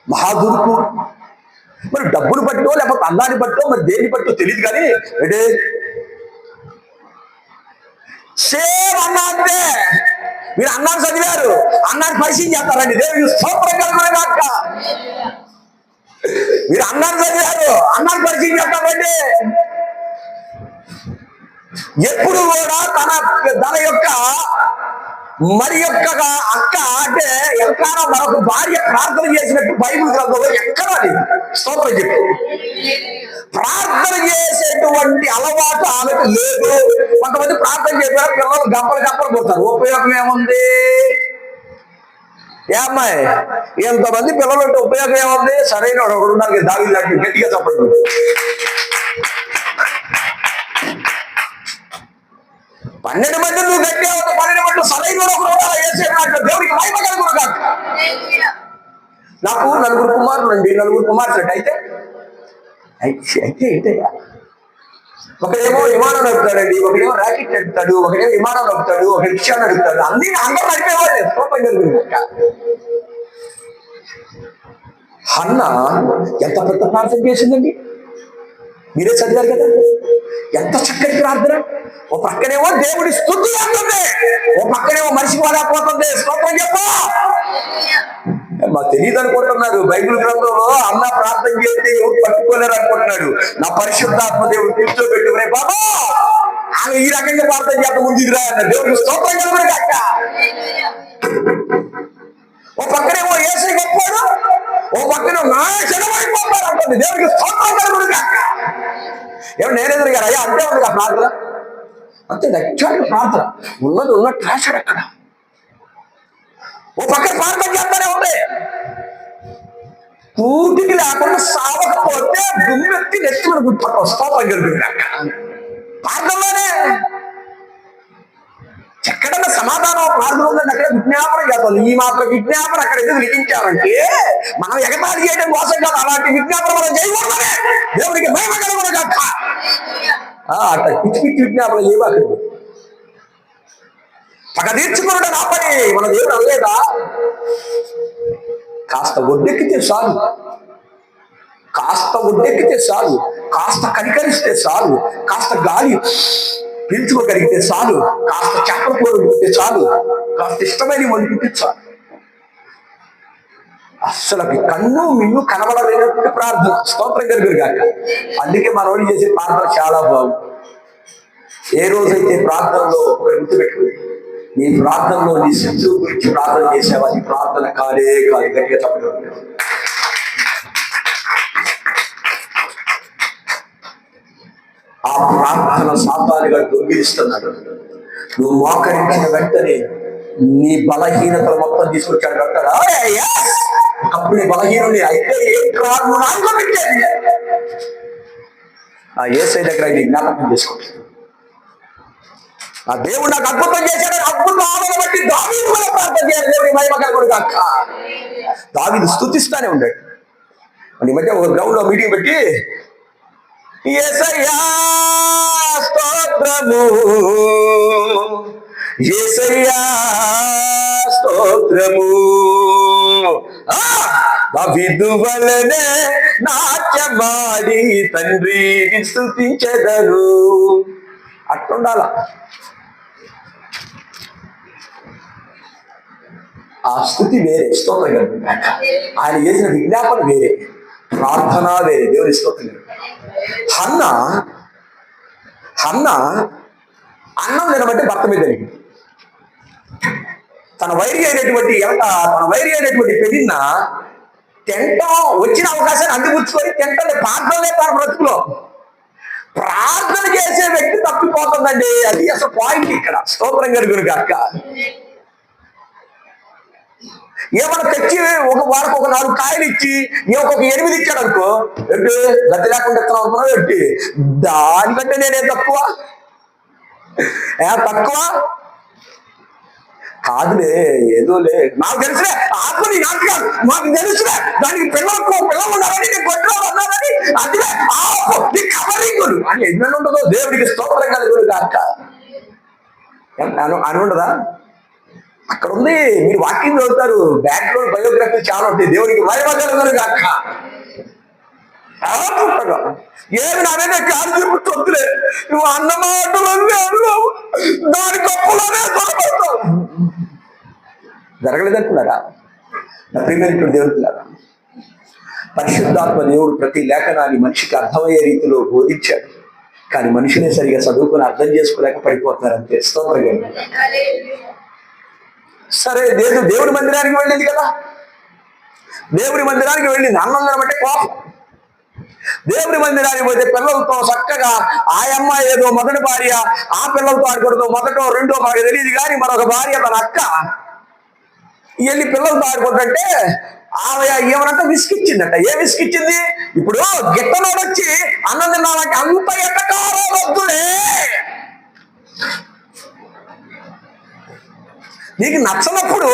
మహాదురుకు. మరి డబ్బులు పట్టో లేకపోతే అన్నాన్ని పట్టో మరి దేన్ని పట్టో తెలియదు కానీ అంటే సేమ్ అన్నా అంటే మీరు అన్నాన్ని చదివారు, అన్నాన్ని పరిచయం చేస్తారండి. దేవుడికి స్తోత్రం కలుగునుగాక. మీరు అన్నాన్ని చదివారు, అన్నాన్ని పరిచయం చేస్తారండి. ఎప్పుడు కూడా తన యొక్క మరి యొక్క అక్క అంటే ఎల్కానా మరొక భార్య ప్రార్థన చేసినట్టు బైబిల్ గ్రంథంలో ఎక్కడా లేదు. స్తోత్రం చెప్పు. ప్రార్థన చేసేటువంటి అలవాటు ఆమెకు లేదు. కొంతమంది ప్రార్థన చేశారు, పిల్లలు గంపలు కొడతారు. ఉపయోగం ఏముంది? ఏ అమ్మాయి, ఎంతమంది పిల్లలు ఉంటే ఉపయోగం ఏముంది? సరైన ఒకడు నాకు దాగి దాటి గట్టిగా చెప్పండి. పన్నెండు మంది నువ్వు గట్టిగా ఉంటే 12 మంది సరైన దేవుడికి మహిమ కలుగునుగాక. నాకు 4 కుమారులు అండి, 4 కుమార్తెలు. అయితే ఒకడేమో విమానం నడుపుతాడండి, ఒకడేమో ర్యాకెట్ నడుపుతాడు, ఒకడేమో విమానం నడుపుతాడు, ఒక రిక్షా నడుపుతాడు. అందరూ నడిపేవాళ్ళే. కోపం కలుగునుగాక. హన్నా ఎంత పెద్ద ప్రార్థన చేసిందండి, మీరే చదివారు కదా. ఎంత చక్కటి ప్రార్థన. ఓ పక్కనేమో దేవుడి స్తుతి అంటుంది, ఓ పక్కనేమో మనిషి పోలేకపోతుంది. స్తోత్రం చెప్పు. మాకు తెలియదు అనుకుంటున్నారు. బైబిల్ గ్రంథంలో అన్న ప్రార్థన చేస్తే ఎవరు పట్టుకోలేరు అనుకుంటున్నాడు. నా పరిశుద్ధాత్మ దేవుడు కూర్చోబెట్టుకునే బాబా ఆమె ఈ రకంగా ప్రార్థన చేత ముందుకు రా అన్న. దేవుడికి స్తోత్రం కలుగునుగాక. ఓ పక్కనేమో యేసయ్య గొప్పవాడు, ఓ పక్కన నాశనమైపోతాడు అంటుంది. దేవుడికి స్తోత్రం కలుగునుగాక. ఏమో నేనేంద్ర గారు అయ్యా అంతే ఉంది ప్రార్థన, అంతే దక్షాడు ప్రార్థన. ఉన్నట్టు రాశాడు అక్కడ. ఓ పక్కన ప్రార్థన చేస్తానే ఉంది. పూర్తికి లేకుండా సావకపోతే దుమ్మెత్తి నెత్తి మన గుర్తుపట్ట స్తోత్రం కలుగునుగాక. ప్రార్థనలోనే ఎక్కడన్నా సమాధానం ప్రార్థన ఉందండి, అక్కడ విజ్ఞాపన చేస్తాం. ఈ మాత్రం విజ్ఞాపన అక్కడ ఎందుకు లిఖించారంటే మనం ఎగతాళి చేయడం కోసం కాదు. అలాంటి విజ్ఞాపన మనం చేయకూడదనే దేవుడికి మహిమ కలుగునుగాక. అట్లా పిచ్చి విజ్ఞాపన చేయబాకండి. పగ తీర్చుకున్నాడు నా పని మన దేవుడు అనలేదా? కాస్త ఒడ్డెక్కితే చాలు, కాస్త ఒడ్డెక్కితే చాలు, కాస్త కనికరిస్తే చాలు, కాస్త గాలి పీల్చుకోగలిగితే చాలు, కాస్త చేపల కూర ఉంటే చాలు, కాస్త ఇష్టమైన వండుకుంటే చాలు. అస్సలు కన్ను మిన్ను కనబడలేనటువంటి ప్రార్థన. స్తోత్రం కలుగునుగాక. అందుకే మనోడు చేసే ప్రార్థన చాలా బాగుంది. ఏ రోజైతే ప్రార్థనలో గుర్తుపెట్టుకుని నీ ప్రార్థనలో నీ శత్రువు గురించి ప్రార్థన చేసావా, నీ ప్రార్థన కాదే కాదు. గట్టిగా చెప్పడం. ఆ ప్రార్థన సాతానుగా దొంగిలిస్తున్నాడు. నువ్వు మోకరించిన వెంటనే నీ బలహీనతలు మొత్తం తీసుకొచ్చాడు అంటాడు. అప్పుడు నీ బలహీనుడి అయితే ఆ యేసయ్య దగ్గర నీ జ్ఞాపకం చేసుకుంటాడు. ఆ దేవుడు నాకు అద్భుతం చేశాడు. అద్భుతం ఆమెను బట్టి దావీదు కూడా ప్రార్థన చేయాలి. దేవుడి మహిమ కలుగునుగాక. దావీదు స్తుతిస్తానే ఉన్నాడు. ఈ మధ్య ఒక గ్రౌండ్ లో మీటింగ్ పెట్టి యేసయ్యా స్తోత్రము, యేసయ్యా స్తోత్రము, దావీదు వలనే నాట్యమాడి తండ్రిని స్తుతించెదరు. అట్లుండాల. ఆ స్థుతి వేరే. స్తోత్రం కలుగునుగాక. ఆయన చేసిన విజ్ఞాపన వేరే, ప్రార్థన వేరే. దేవుని స్తోత్రం. హన్నా అన్నం తినబట్టి భర్త మీద జరిగింది. తన వైరి అయినటువంటి పెరిన్న తింటం వచ్చిన అవకాశాన్ని అందిపుచ్చుకొని తింటే ప్రార్థనలే తన బ్రతుకులో. ప్రార్థన చేసే వ్యక్తి తప్పిపోతుందండి. అది అసలు పాయింట్ ఇక్కడ. స్తోత్రం కలుగునుగాక. ఏమన్నా తెచ్చి వాళ్ళకి ఒక 4 కాయలు ఇచ్చి ఒక 8 ఇచ్చాడు అనుకో, ఎట్టి గతి లేకుండా ఇస్తున్నావు అనుకున్నావు. ఎట్టి దానికంటే నేనే తక్కువ? కాదులే ఏదోలే నాకు తెలుసులే ఆత్మని నాకు కాదు మాకు తెలుసులే దానికి పిల్లలు ఉన్నారని నీ కొట్లో ఉన్నారని అదిలే నీ కవరింగ్ అని ఎన్నెన్ని ఉంటుందో దేవుడికి స్తోత్రం కలుగురు కాక అని ఉండదా? అక్కడ ఉంది. మీరు వాకింగ్ చదువుతారు, బ్యాక్గ్రౌండ్ బయోగ్రఫీ చాలా ఉంటాయి. దేవుడికి మహిమ కలుగురు కాక. ఏమి నా మీద కాలు చూపుతుందిలే నువ్వు అన్నమాటలు దాని గొప్పలోనే తొలగొడతావు. జరగలేదంటున్నారా? ప్రియమైనటువంటి దేవుడులారా, పరిశుద్ధాత్మ దేవుడు ప్రతి లేఖనాన్ని మనిషికి అర్థమయ్యే రీతిలో బోధించాడు. కానీ మనుషులే సరిగా చదువుకుని అర్థం చేసుకోలేక పడిపోతున్నారు అంతే. స్తోత్రం. సరే దేవుడి మందిరానికి వెళ్ళింది కదా, దేవుడి మందిరానికి వెళ్ళింది. అన్నం బట్టే కోపం. దేవుడి మందిరానికి పోతే పిల్లలతో చక్కగా ఆ అమ్మాయి ఏదో మొదటి భార్య ఆ పిల్లలతో ఆడుకోవడంతో మొదటో రెండో మాకు తెలియదు కానీ మరొక భార్య తన అక్క వెళ్ళి పిల్లలతో ఆడుకుంటుంటే ఆమె ఏమనంటే విసికిచ్చిందట. ఏ విసికిచ్చింది? ఇప్పుడు గిట్టనోడు వచ్చి అన్నం తిన్నామంటే అంత ఎట్టకారో వద్దులే, నీకు నచ్చనప్పుడు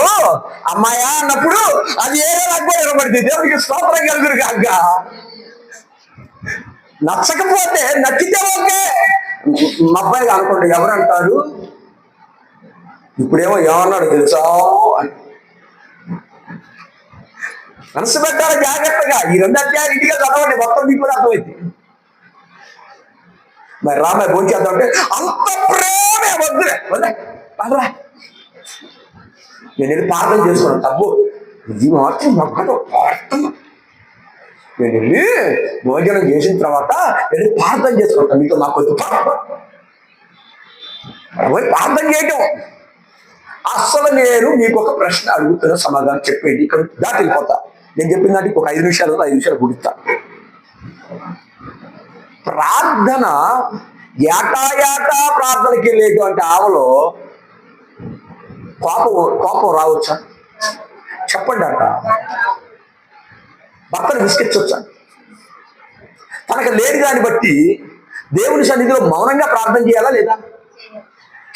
అమ్మాయా అన్నప్పుడు అది ఏదో నాకు వినబడింది. దేవుడికి స్తోత్రం కలుగురు కాక. నచ్చకపోతే నచ్చితే ఓకే. మా అబ్బాయి అనుకోండి ఎవరంటారు, ఇప్పుడేమో ఏమన్నాడు తెలుసా, మనసు పెట్టాలి జాగ్రత్తగా. ఈ 2 అధ్యాయాలు ఇంటిగా చదవండి, మొత్తం మీకు కూడా అర్థమైంది. మరి రామాయ భోంచేద్దాం అంటే అంత ప్రేమే వద్దులే పదరా, నేను వెళ్ళి ప్రార్థన చేసుకున్నాను. తప్పు ఇది మాత్రం ప్రార్థన. నేను వెళ్ళి భోజనం చేసిన తర్వాత వెళ్ళి ప్రార్థన చేసుకుంటాను. మీతో నాకు వద్దు ప్రార్థన చేయటం. అస్సలు నేను మీకు ఒక ప్రశ్న అడుగుతున్న సమాధానం చెప్పేది. ఇక్కడ దాటి వెళ్ళిపోతా. నేను చెప్పిన దానికి ఒక 5 నిమిషాలు గుడిస్తా. ప్రార్థన ఏటా ప్రార్థనకి వెళ్ళేటువంటి ఆమెలో కోపం రావచ్చా? చెప్పండి అక్క. భర్తను విసిగించవచ్చా? తనకు లేని దాన్ని బట్టి దేవుని సన్నిధిలో మౌనంగా ప్రార్థన చేయాలా లేదా?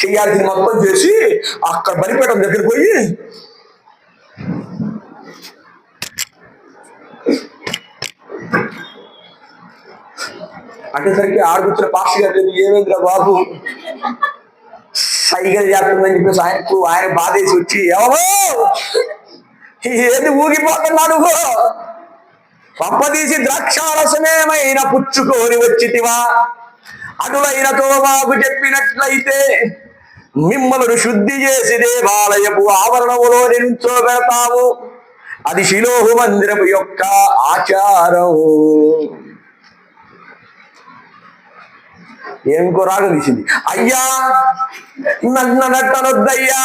చేయాల్సింది మొత్తం చేసి అక్కడ బలిపీఠం దగ్గర పోయి అంటేసరికి ఆడుగుచ్చిన పాస్టర్ గారు ఏమేంద్ర బాబు సైకిల్ చేస్తుందని చెప్పేసి ఆయన బాధేసి వచ్చి ఎవరో ఏది ఊగిపోతున్నాడు, పంపదీసి ద్రాక్షారసమేమైనా పుచ్చుకొని వచ్చితివా, అటులైనతో మాకు చెప్పినట్లయితే మిమ్మల్ని శుద్ధి చేసి దేవాలయపు ఆవరణములో నిల్చోబెడతాము. అది షిలోహు మందిరము యొక్క ఆచారం. ఇంకో రాగం తీసింది. అయ్యా నట్టనొద్దయ్యా,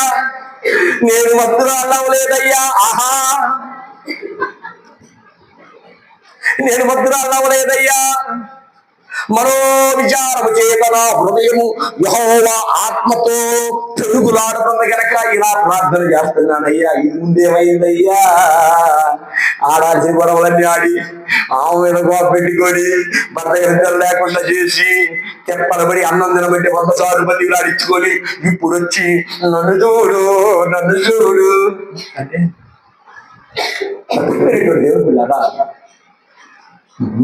నేను మత్తురాళ్ళవలేదయ్యా. ఆహా, నేను మత్తురాళ్ళవలేదయ్యా. మరో విచారము చేత నా హృదయము యెహోవా ఆత్మతో పెరుగులాడుతుంది కనుక ఇలా ప్రార్థన చేస్తున్నానయ్యా. ఇది ముందేమైందయ్యా, ఆడాల్సిన గొడవలన్నీ ఆడి ఆమె మీద గోప పెట్టుకొని భర్త ఎరుకలు లేకుండా చేసి తెప్పలబడి అన్నం తినబెట్టి 100 సార్లు బతికి ఆడించుకొని ఇప్పుడు వచ్చి నన్ను చూడు అంటే దేవుడు పిల్లగా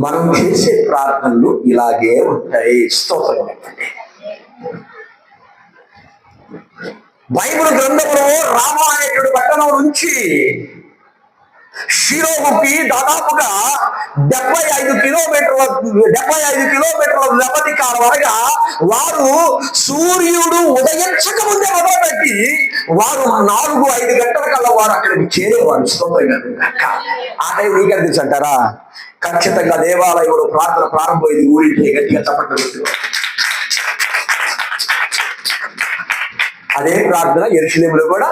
మనం చేసే ప్రార్థనలు ఇలాగే ఉంటాయి. స్తోత్రం. బైబిల్ గ్రంథంలో రామ అనేటువంటి పట్టణం నుంచి షిలోహుకి దాదాపుగా 75 కిలోమీటర్ల వ్యవధి కారణంగా వారు సూర్యుడు ఉదయించక ముందే మొదలుపెట్టి వారు 4-5 గంటల కల్లా వారు అక్కడికి చేరేవారు. స్తోత్రం. ఆ టైం నీకు తెలుసు అంటారా? ఖచ్చితంగా దేవాలయంలో ప్రార్థన ప్రారంభమైంది. ఊరింటి గట్టిగా చెప్పట్లేదు. అదే ప్రార్థన యెరూషలేములో కూడా.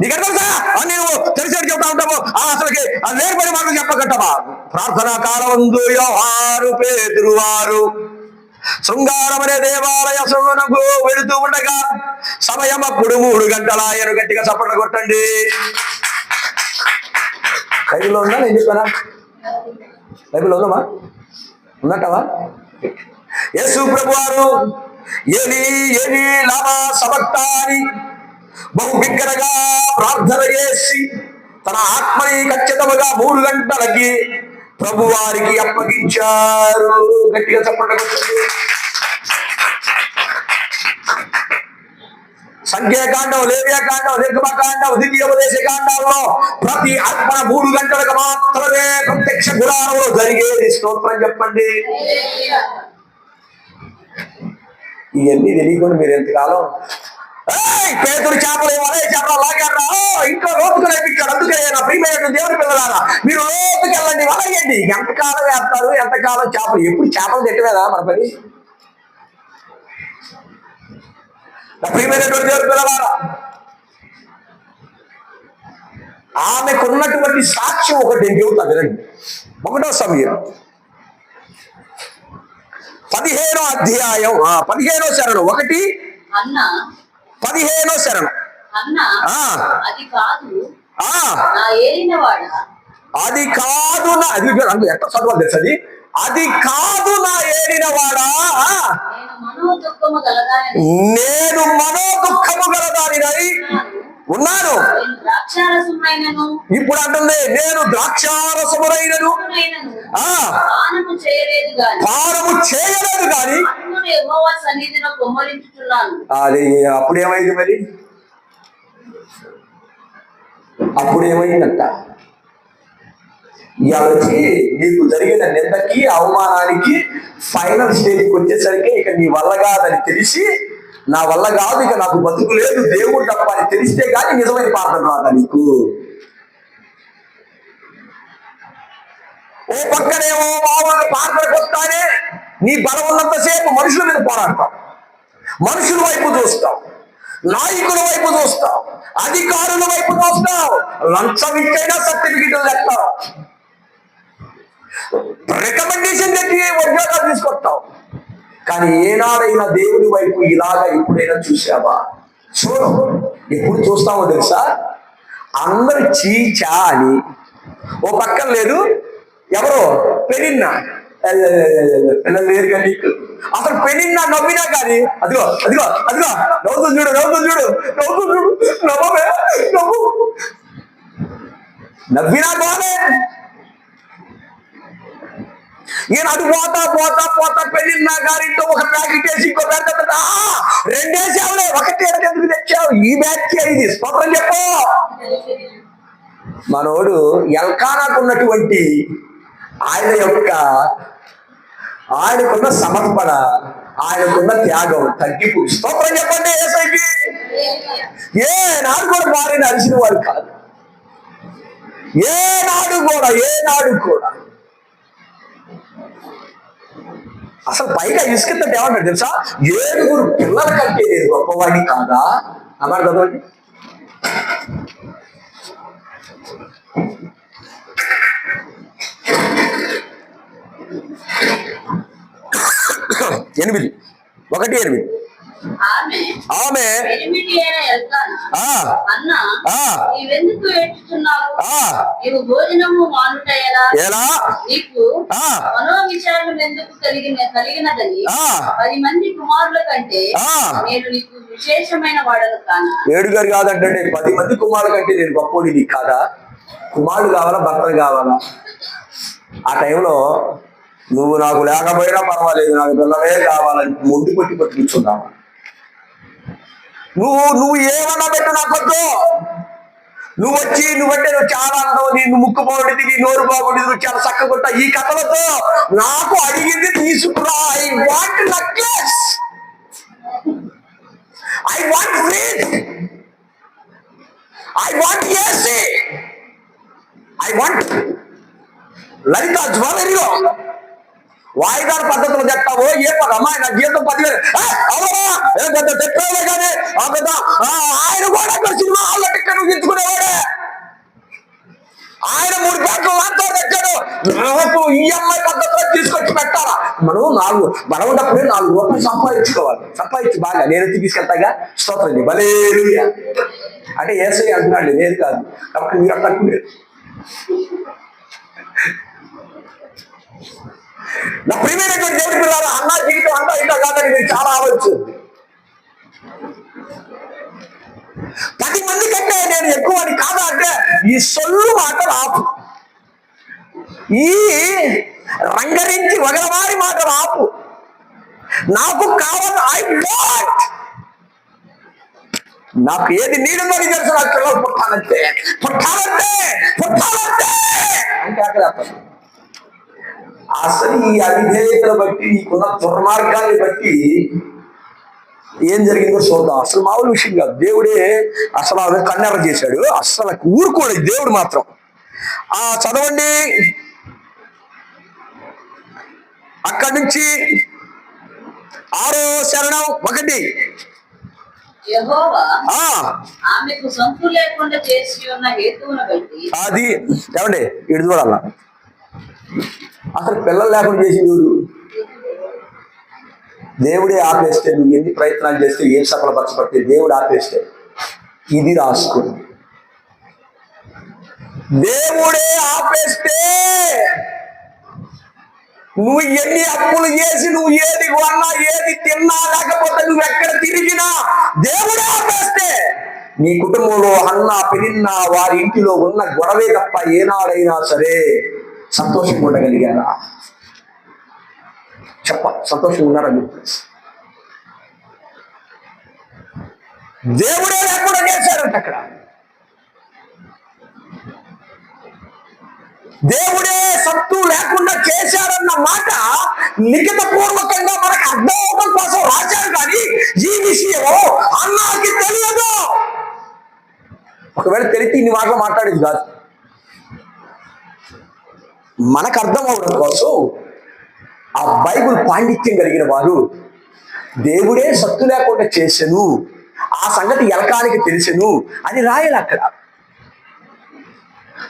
నీకు అర్థం సార్, నేను తెలిసేది చెప్తా ఉంటాము. అసలుకి లేకపోయిన మాటలు చెప్పగట్టమా? ప్రార్థనా కాలమందు యోహాను పేతురు వారు శృంగారం అనే దేవాలయ సోనకు వెళుతూ ఉండగా సమయం అప్పుడు 3 గంటల. ఆయన గట్టిగా చప్పట్లు కొట్టండి. బైబిల్లో ఉందా? నేను చెప్పానా? బైబిల్లో ఉందమ్మా? ఉన్నట్టవా? యేసు ప్రభు వారు ఏలి ఏలి లామా సబక్తాని బహు బిగ్గరగా ప్రార్థన చేసి తన ఆత్మని ఖచ్చితంగా 3 గంటలకి ప్రభు వారికి అప్పగించారు. గట్టిగా చెప్పండి. సంఖ్యాకాండం, లేవ్యాకాండం, నిర్గమకాండం, ద్వితీయోపదేశ కాండాల్లో ప్రతి అర్పణ 3 గంటలకు మాత్రమే ప్రత్యక్ష గుడారంలో జరిగేది. స్తోత్రం చెప్పండి. ఇవన్నీ తెలియకుండా మీరు ఎంతకాలం పేదలు చేపలు అదే చేపలు లాగారా ఇంట్లో లోతుకు నేర్పించాడు. అందుకే నా ప్రియమైన దేవుని పిల్లలారా మీరు లోతుకు వెళ్ళండి, వలయండి. ఎంతకాలం వేస్తారు, ఎంతకాలం చేపలు, ఎప్పుడు చేపలు తిట్టలేదా మన పని? నా ప్రియమైనటువంటి దేవుని పిల్లలారా, ఆమెకున్నటువంటి సాక్ష్యం ఒకటి నేను చెబుతా వినండి. 1వ సమూయేలు 15వ అధ్యాయం 15వ శరణం 1 అన్న 15వ శరణం. అన్న అది కాదు నా ఏలినవాడా, అది కాదు నా అది ఎట్లా చదవాలి తెలుసు, అది కాదు నా ఏలినవాడా, నేను మనోదుఖము గలదానినై ఉన్నాను. ఇప్పుడు అంటుంది నేను ద్రాక్షారసమునైనను పానము చేయలేదు కానీ అది అప్పుడేమైంది మరి? అప్పుడేమైందంట? ఇవాళ వచ్చి నీకు జరిగిన నిందకి అవమానానికి ఫైనల్ స్టేజ్కి వచ్చేసరికి ఇక నీ వల్ల కాదని తెలిసి, నా వల్ల కాదు ఇక నాకు బతుకు లేదు దేవుడు తప్ప అని తెలిస్తే కానీ నిజమైన ప్రార్థన రాదా నీకు? ఓ పక్కనేమో మామూలుగా ప్రార్థనకు వస్తానే నీ బలం ఉన్నంతసేపు మనుషుల మీద పోరాడతావు, మనుషుల వైపు చూస్తావు, నాయకుల వైపు చూస్తావు, అధికారుల వైపు చూస్తావు, లంచం ఇచ్చైనా సర్టిఫికెట్లు తెస్తావు, రికమెండేషన్ తెచ్చి ఉద్యోగాలు తీసుకొస్తావు. కానీ ఏనాడైనా దేవుడి వైపు ఇలాగా ఎప్పుడైనా చూసావా? చూడు. ఎప్పుడు చూస్తామో తెలుసా? అందరు చీచా అని ఓ పక్కన లేదు, ఎవరో పెరిన్నా పిల్లలు లేరు కానీ అసలు పెరిన్నా నవ్వినా కానీ అదిగో అదిగో అదిగో నవ్వుతుంది చూడు, నవ్వుతుంది చూడు, నవ్వుతుంది చూడు, నవ్వమే నవ్వు, నవ్వినా బానే. నేను అటు పోతా పోతా పోతా పెళ్ళిన్నా గారితో ఒక ప్యాకెట్ వేసి ఇంకో ప్యాకెట్ 2 వేసావులే, 1 ఎందుకు తెచ్చావు? ఈ బ్యాచ్ ఇది. స్తోత్రం చెప్పు. మనోడు ఎల్కానాకు ఉన్నటువంటి ఆయనకున్న సమర్పణ, ఆయనకున్న త్యాగం తగ్గిపు. స్తోత్రం చెప్పండి. ఏసైకి ఏనాడు కూడా మారిన అరిసిన వాడు కాదు. ఏనాడు కూడా అసలు పైగా ఇసుకెత్తంటే ఏమంటాడు తెలుసా? 7 పిల్లల కంటే నేను గొప్పవాడిని కాదా అన్నారు కదండి. ఎనిమిది 1:8 ఆమె ఎలా కలిగినదని 10 మంది కుమారుల కంటే నేను నీకు విశేషమైన వాడను కానా? 7 గారు కాదంటే 10 మంది కుమారుల కంటే నేను గొప్పోడి నీకు కాదా? కుమారుడు కావాలా, భర్తలు కావాలా? ఆ టైంలో నువ్వు నాకు లేకపోయినా పర్వాలేదు, నాకు పిల్లలే కావాలని మొండి కొట్టి కూర్చున్నావు. నువ్వు ఏమన్నా పెట్టు నాకొద్దు. నువ్వంటే నువ్వు చాలా అందవు, నిన్ను ముక్కు బాగుంటుంది, నీ నోరు బాగుంటుంది, నువ్వు చాలా చక్కగా ఈ కథలతో నాకు అడిగింది తీసుకురా. I want necklace, I want fridge, I want AC, I want Lalitha జ్యువెలరీలో వాయిదాల పద్ధతులు చెప్తావో ఏ అమ్మాయి నా జీవితం 10,000 పెద్ద చెప్పేవే కానీ ఆయన కూడా సినిమా హాల్లో టికెట్ తెచ్చుకునేవాడే. ఆయన 3 పేటలు నాతో తెచ్చాడు. నాకు ఈఎంఐ పద్ధతిలో తీసుకొచ్చి పెట్టాలా? మనం ఉన్నప్పుడే 4 రూపాయలు సంపాదించి బాగా నేను తీసుకెళ్తాగా. స్తోత్రం బలేలుయా అంటే ఏసై అంటున్నాడు, నేను కాదు. కాబట్టి మీరు అట్లా నా ప్రియమైనటువంటి దేవుడి పిల్లలు, అన్న జీవితం అంతా ఇంకా కాదని మీరు చాలా ఆలోచించింది. 10 మంది కంటే నేను ఎక్కువ అని కాదా అంటే ఈ సొల్లు మాటలు ఆపు, ఈ రంగరించి వగలవారి మాటలు ఆపు. నాకు కావాలి, ఐ వాంట్, నాకు ఏది నీడుందో అని తెలుసు. నాకు పిల్లలు పుట్టాలంటే పుట్టాలంటే పుట్టాలంటే అంటే అక్కడ అసలు ఈ అవిధేయతను బట్టి, నీకున్న దుర్మార్గాన్ని బట్టి ఏం జరిగిందో చూద్దాం. అసలు మామూలు విషయం కాదు. దేవుడే అసలు ఆమె కన్నెర చేశాడు. అసలు ఊరుకోడు దేవుడు మాత్రం. చదవండి అక్కడి నుంచి 6వ శరణం 1. యెహోవా ఆమెకు సంతు లేకుండా చేసి ఉన్న హేతువును బట్టి. అది ఏమండి ఇటు చూడాల. అసలు పిల్లలు లేకుండా చేసి దేవుడే ఆపేస్తే, నువ్వు ఎన్ని ప్రయత్నాలు చేస్తే ఏం సఫలపరచబడితే దేవుడు ఆపేస్తే ఇది రాసుకోండి. దేవుడే ఆపేస్తే నువ్వు ఎన్ని అప్పులు చేసి, నువ్వు ఏది కొన్నా, ఏది తిన్నా, లేకపోతే నువ్వు ఎక్కడ తిరిగినా దేవుడే ఆపేస్తే నీ కుటుంబంలో అన్న పెరిన్న వారి ఇంటిలో ఉన్న గొడవే తప్ప ఏనాడైనా సరే సంతోషంగా ఉండగలిగారా? సంతోషంగా ఉన్నారా మీరు? దేవుడే లేకుండా చేశారంట అక్కడ. దేవుడే సత్తు లేకుండా చేశారన్న మాట లిఖిత పూర్వకంగా మనకు అర్థం అవడం కోసం రాశారు. కానీ ఈ విషయం అన్నాకి తెలియదు. ఒకవేళ తెలిసి ఇన్ని మాటలు మాట్లాడేది కాదు. మనకు అర్థం అవడం కోసం ఆ బైబుల్ పాండిత్యం కలిగిన వారు దేవుడే సత్తు లేకుండా చేసెను, ఆ సంగతి ఎలకానికి తెలిసెను అని రాయాలి అక్కడ.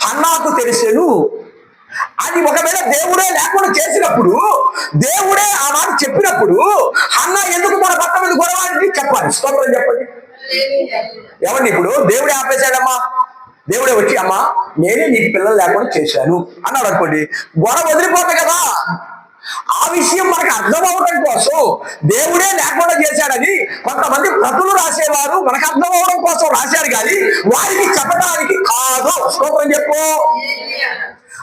హన్నాకు తెలిసెను అది ఒకవేళ దేవుడే లేకుండా చేసినప్పుడు, దేవుడే ఆ మాట చెప్పినప్పుడు హన్నా ఎందుకు మన భర్త మీద గొడవని చెప్పాలి. స్తోత్రం చెప్పండి. ఏమండి ఇప్పుడు దేవుడే ఆపేశాడమ్మా, దేవుడే వచ్చి అమ్మా నేనే నీకు పిల్లలు లేకుండా చేశాను అన్నాడు అనుకోండి, గొడవ వదిలిపోతాయి కదా. ఆ విషయం మనకు అర్థం అవడం కోసం దేవుడే లేకుండా చేశాడని కొంతమంది ప్రతులు రాసేవారు మనకు అర్థం అవడం కోసం రాశారు. కానీ వారికి చెప్పడానికి కాదు. స్తోత్రం చెప్పు.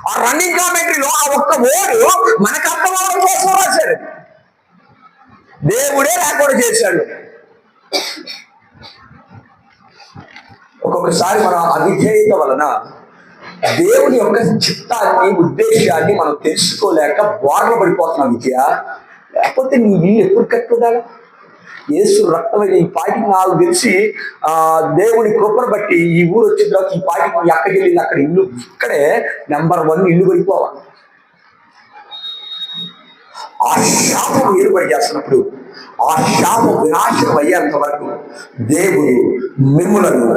ఆ రన్నింగ్ కామెంటరీలో ఆ ఒక్క ఓడు మనకు అర్థం అవడం కోసం రాశాడు. దేవుడే లేకుండా చేశాడు. ఒక్కొక్కసారి మన అవిధేయత వలన దేవుని యొక్క చిత్తాన్ని, ఉద్దేశాన్ని మనం తెలుసుకోలేక బోర్లు పడిపోతున్నాం. విద్య లేకపోతే నీ ఇల్లు ఎప్పుడు కట్టుకోదాలా? యేసు రక్తమైన ఈ పాటికి నాకు తెలిసి దేవుని కృపను బట్టి ఈ ఊరు వచ్చిన తర్వాత ఈ పాటికి ఎక్కడికి వెళ్ళింది అక్కడ ఇల్లు ఇక్కడే నెంబర్ 1 ఇల్లు పడిపోవాలి. ఆ శాపం ఏర్పడి చేస్తున్నప్పుడు ఆ శాపం వినాశనం అయ్యేంత వరకు దేవుడు మిమ్ములను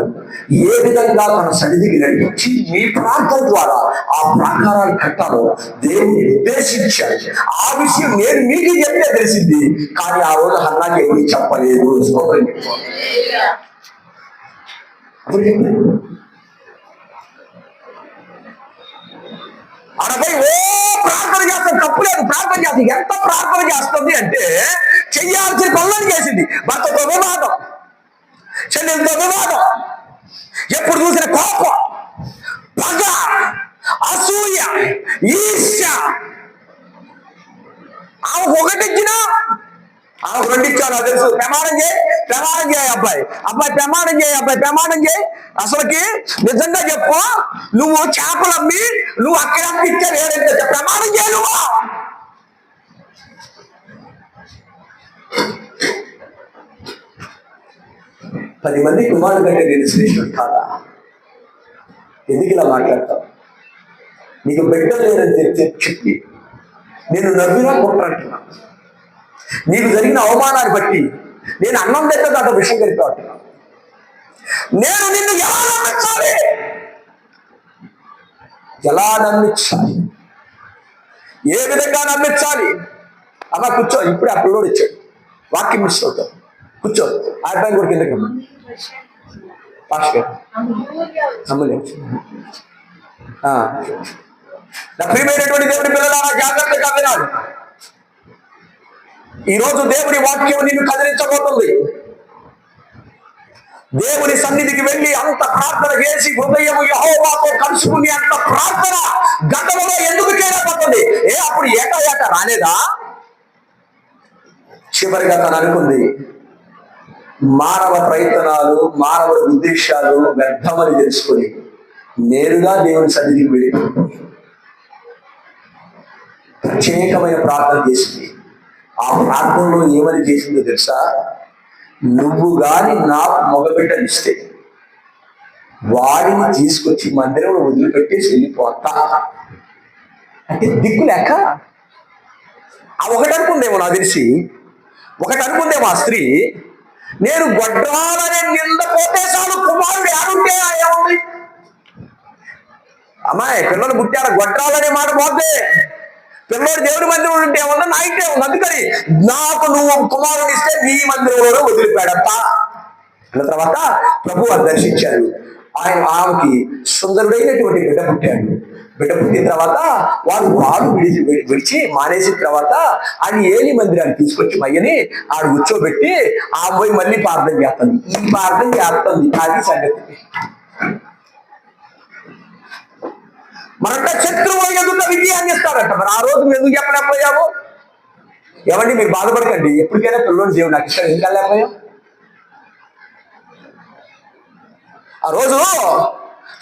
ఏ విధంగా తన సన్నిధికి నడిపించి మీ ప్రాంతం ద్వారా ఆ ప్రాకారాన్ని కట్టాలో దేవుడు ఉద్దేశించాడు. ఆ విషయం నేను మీకు చెప్తే తెలిసింది, కానీ ఆ రోజు హన్నాకి ఎవరు చెప్పలేదు. అనపై ప్రార్థన చేస్తాం, తప్పులేదు. ప్రార్థన చేస్తుంది. ఎంత ప్రార్థన చేస్తుంది అంటే చెయ్యాల్సిన పనులను చేసింది. భర్తతో వివాదం, చెల్లెలతో వివాదం, ఎప్పుడు చూసిన కోపం, పగ, అసూయ, ఈర్ష్య. ఆమెకు ఒకటిచ్చినా ఆమెకు 2 ఇచ్చాను తెలుసు. ప్రమాణం చేయి, ప్రమాణం చేయి అబ్బాయి, ప్రమాణం చేయి, ప్రమాణం చేయి. అసలుకి నిజంగా చెప్పు, నువ్వు చేపలు అమ్మి నువ్వు అక్కడ ఇచ్చారు ఏదంటే ప్రమాణం చేయ. నువ్వు 10 మంది కుమారుడు కంటే నేను శ్రేష్ఠుడు కాదా? ఎందుకు ఇలా మాట్లాడతావు? నీకు బిడ్డ లేదని చెప్పి నేను నవ్వినా కొట్టంటున్నా. నీకు జరిగిన అవమానాన్ని బట్టి నేను అన్నం దగ్గర దాంట్లో విషయం కలిపి అంటున్నా. నేను నిన్ను ఎలా నమ్మించాలి? ఎలా నమ్మించాలి? ఏ విధంగా నమ్మించాలి? అలా కూర్చో. ఇప్పుడే ఆ పిల్లోడు ఇచ్చాడు, వాక్యం మిస్ అవుతావు. కూర్చో. ఆ అబ్బాయిని కూడా కిందకి పాస్ గారు నమ్మలేదు. నా ప్రియమైనటువంటి దేవుడి పిల్లలు జాగ్రత్తగా వినాలి. ఈరోజు దేవుని వాక్యం నిన్ను కదిలించబోతుంది. దేవుని సన్నిధికి వెళ్ళి అంత ప్రార్థన చేసి హృదయం యెహోవాతో కలుసుకుని అంత ప్రార్థన గతంలో ఎందుకు చేయలేకపోతుంది? అప్పుడు ఏట రాలేదా? చివరిగా తను అనుకుంది, మానవ ప్రయత్నాలు, మానవ ఉద్దేశాలు వ్యర్థమని తెలుసుకొని నేరుగా దేవుని సన్నిధికి వెళ్ళి ప్రత్యేకమైన ప్రార్థన చేసింది. ఆ ప్రార్థనలో ఏమని చేసిందో తెలుసా? నువ్వు గాని నాకు మగబిడ్డనిస్తే వాడిని తీసుకొచ్చి మందిరంలో వదిలిపెట్టేసి వెళ్ళిపోతా. అంటే దిక్కు లేక ఒకటి అనుకుందేమో, నాకు తెలిసి ఒకటి అనుకుందేమో ఆ స్త్రీ, నేను గొడ్రాలనే నిందపోతే చాలు, కుమారుడు ఆడుంటే ఏముంది? అమ్మాయి పిల్లలు పుట్టారు, గొడ్రాలనే మాట పోతే పిల్లోడు దేవుడి మందిరంలో ఉంటే ఏమన్నా, నా ఇంటే ఉంది. అందుకని నాకు నువ్వు కుమారుడు ఇస్తే నీ మందిరంలో వదిలిపెడతా అన్న తర్వాత ప్రభువు దర్శించాడు. ఆమెకి సుందరుడైనటువంటి బిడ్డ పుట్టాడు. బిడ్డ పుట్టిన తర్వాత వాడు విడిచి మానేసిన తర్వాత ఆయన ఏలి మందిరాన్ని తీసుకొచ్చి మయ్యని ఆడ కూర్చోబెట్టి ఆ పోయి మళ్ళీ ప్రార్థన చేస్తుంది. ఈ ప్రార్థన చేస్తుంది, అది సంగతి. మనంట శత్రువు ఎదుట విజయాన్ని ఇస్తారంట. మరి ఆ రోజు ఎందుకు చెప్పలేకపోయాము? ఏమండి మీరు బాధపడకండి, ఎప్పటికైనా పిల్లలు దేవుడు నాకు ఇస్తాడు. ఎందుకు వెళ్ళలేకపోయాం? ఆ రోజు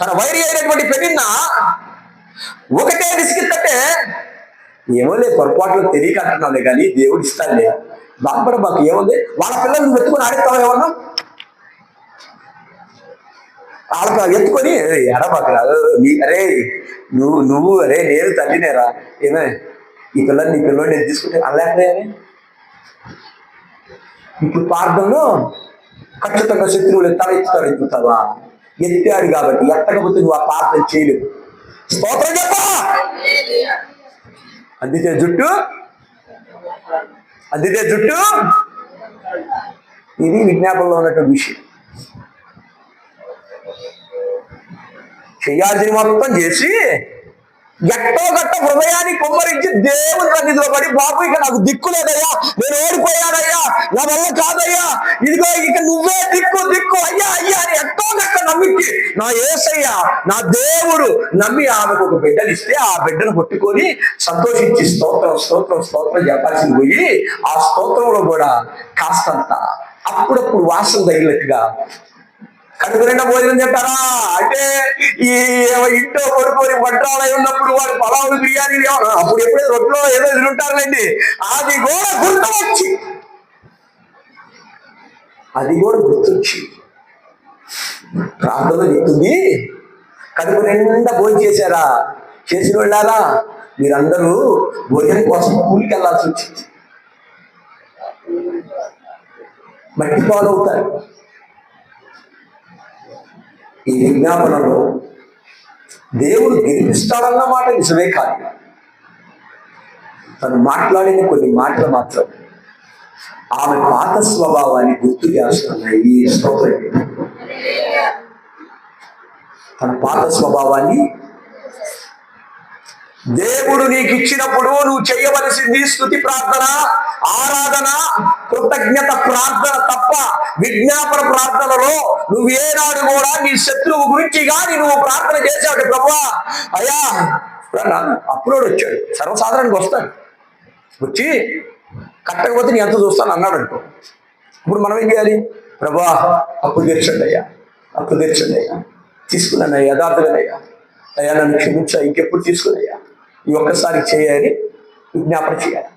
తన వైరి అయినటువంటి పెళ్ళిన ఒకటే విసిగిస్తే, ఏమోలే పొరపాట్లు తెలియక అంటున్నాలే కానీ దేవుడు ఇస్తాడులే, బాధపడ మాకు ఏముంది, వాళ్ళ పిల్లల్ని వెతుకుని ఆడేస్తావు ఏమన్నా, వాళ్ళకి ఎత్తుకొని ఎడబాకు అరే నువ్వు అరే నేను తల్లినేరా, ఏమే నీ పిల్లోని నేను తీసుకుంటే అనలేకపోయానే. ఇప్పుడు ప్రార్థనలో ఖచ్చితంగా శత్రువులు ఎత్తుతావా? ఎత్తాడు కాబట్టి, ఎత్తకపోతే నువ్వు ఆ ప్రార్థన చేయలేవు. స్తోత్రం చెప్పా. అందితే జుట్టు ఇది విజ్ఞాపనలో ఉన్నటువంటి విషయం. చేయాల్సిన మొత్తం చేసి ఎట్టో గట్ట హృదయాన్ని కుమ్మరించి దేవుని సన్నిధిలో పడి, బాబు ఇక నాకు దిక్కు లేదయ్యా, నేను ఓడిపోయానయ్యా, నా వల్ల కాదయ్యా, ఇదిగో ఇక నువ్వే దిక్కు అయ్యా అని ఎట్టో గట్ట నమ్మికి నా యేసయ్యా నా దేవుడు నమ్మి ఆమెకు ఒక బిడ్డనిస్తే ఆ బిడ్డను పట్టుకొని సంతోషించి స్తోత్రం చెప్పాల్సింది పోయి, ఆ స్తోత్రంలో కూడా కాస్తంత అప్పుడప్పుడు వాసన తగిలినట్టుగా కడుపు నిండా భోజనం చెప్పారా అంటే, ఈ ఇంట్లో కొడుకొని వడ్రాలై ఉన్నప్పుడు వాడు పలావులు బిర్యానీ అప్పుడు ఎప్పుడైతే రొట్టెలో ఏదో తింటారులేండి, అది కూడా గుర్తొచ్చి ప్రార్థన చెప్తుంది. కడుపు నిండా భోజనం చేశారా? చేసిన వెళ్ళారా? మీరందరూ భోజనం కోసం కూలికి వెళ్ళాల్సి వచ్చింది. మట్టి పాలవుతారు. ఈ విజ్ఞాపనలో దేవుడు గెలిపిస్తాడన్న మాట నిజమే కాదు, తను మాట్లాడిన కొన్ని మాటలు మాత్రం ఆమె పాత స్వభావాన్ని గుర్తు చేస్తున్నాయి. ఈ స్తోత్రం తన పాత స్వభావాన్ని దేవుడు నీకు ఇచ్చినప్పుడు నువ్వు చేయవలసింది స్తుతి ప్రార్థన, ఆరాధన, కృతజ్ఞత ప్రార్థన తప్ప విజ్ఞాపన ప్రార్థనలో నువ్వు ఏనాడు కూడా నీ శత్రువు గురించి కానీ నువ్వు ప్రార్థన చేశాడు. ప్రభువా అయ్యా, అప్పుడు వచ్చాడు, సర్వసాధారణంగా వస్తాడు, వచ్చి కట్టకపోతే నీ ఎంత చూస్తాను అన్నాడు అనుకో. ఇప్పుడు మనం ఏం చేయాలి? ప్రభువా అప్పుడు తెరచండి అయ్యా, తీసుకున్నాను యథార్థమేనయ్యా, అయ్యా నన్ను క్షమించా, ఇంకెప్పుడు తీసుకున్నాయ్యా, ఈ ఒక్కసారి చేయాలి, విజ్ఞాపన చేయాలి.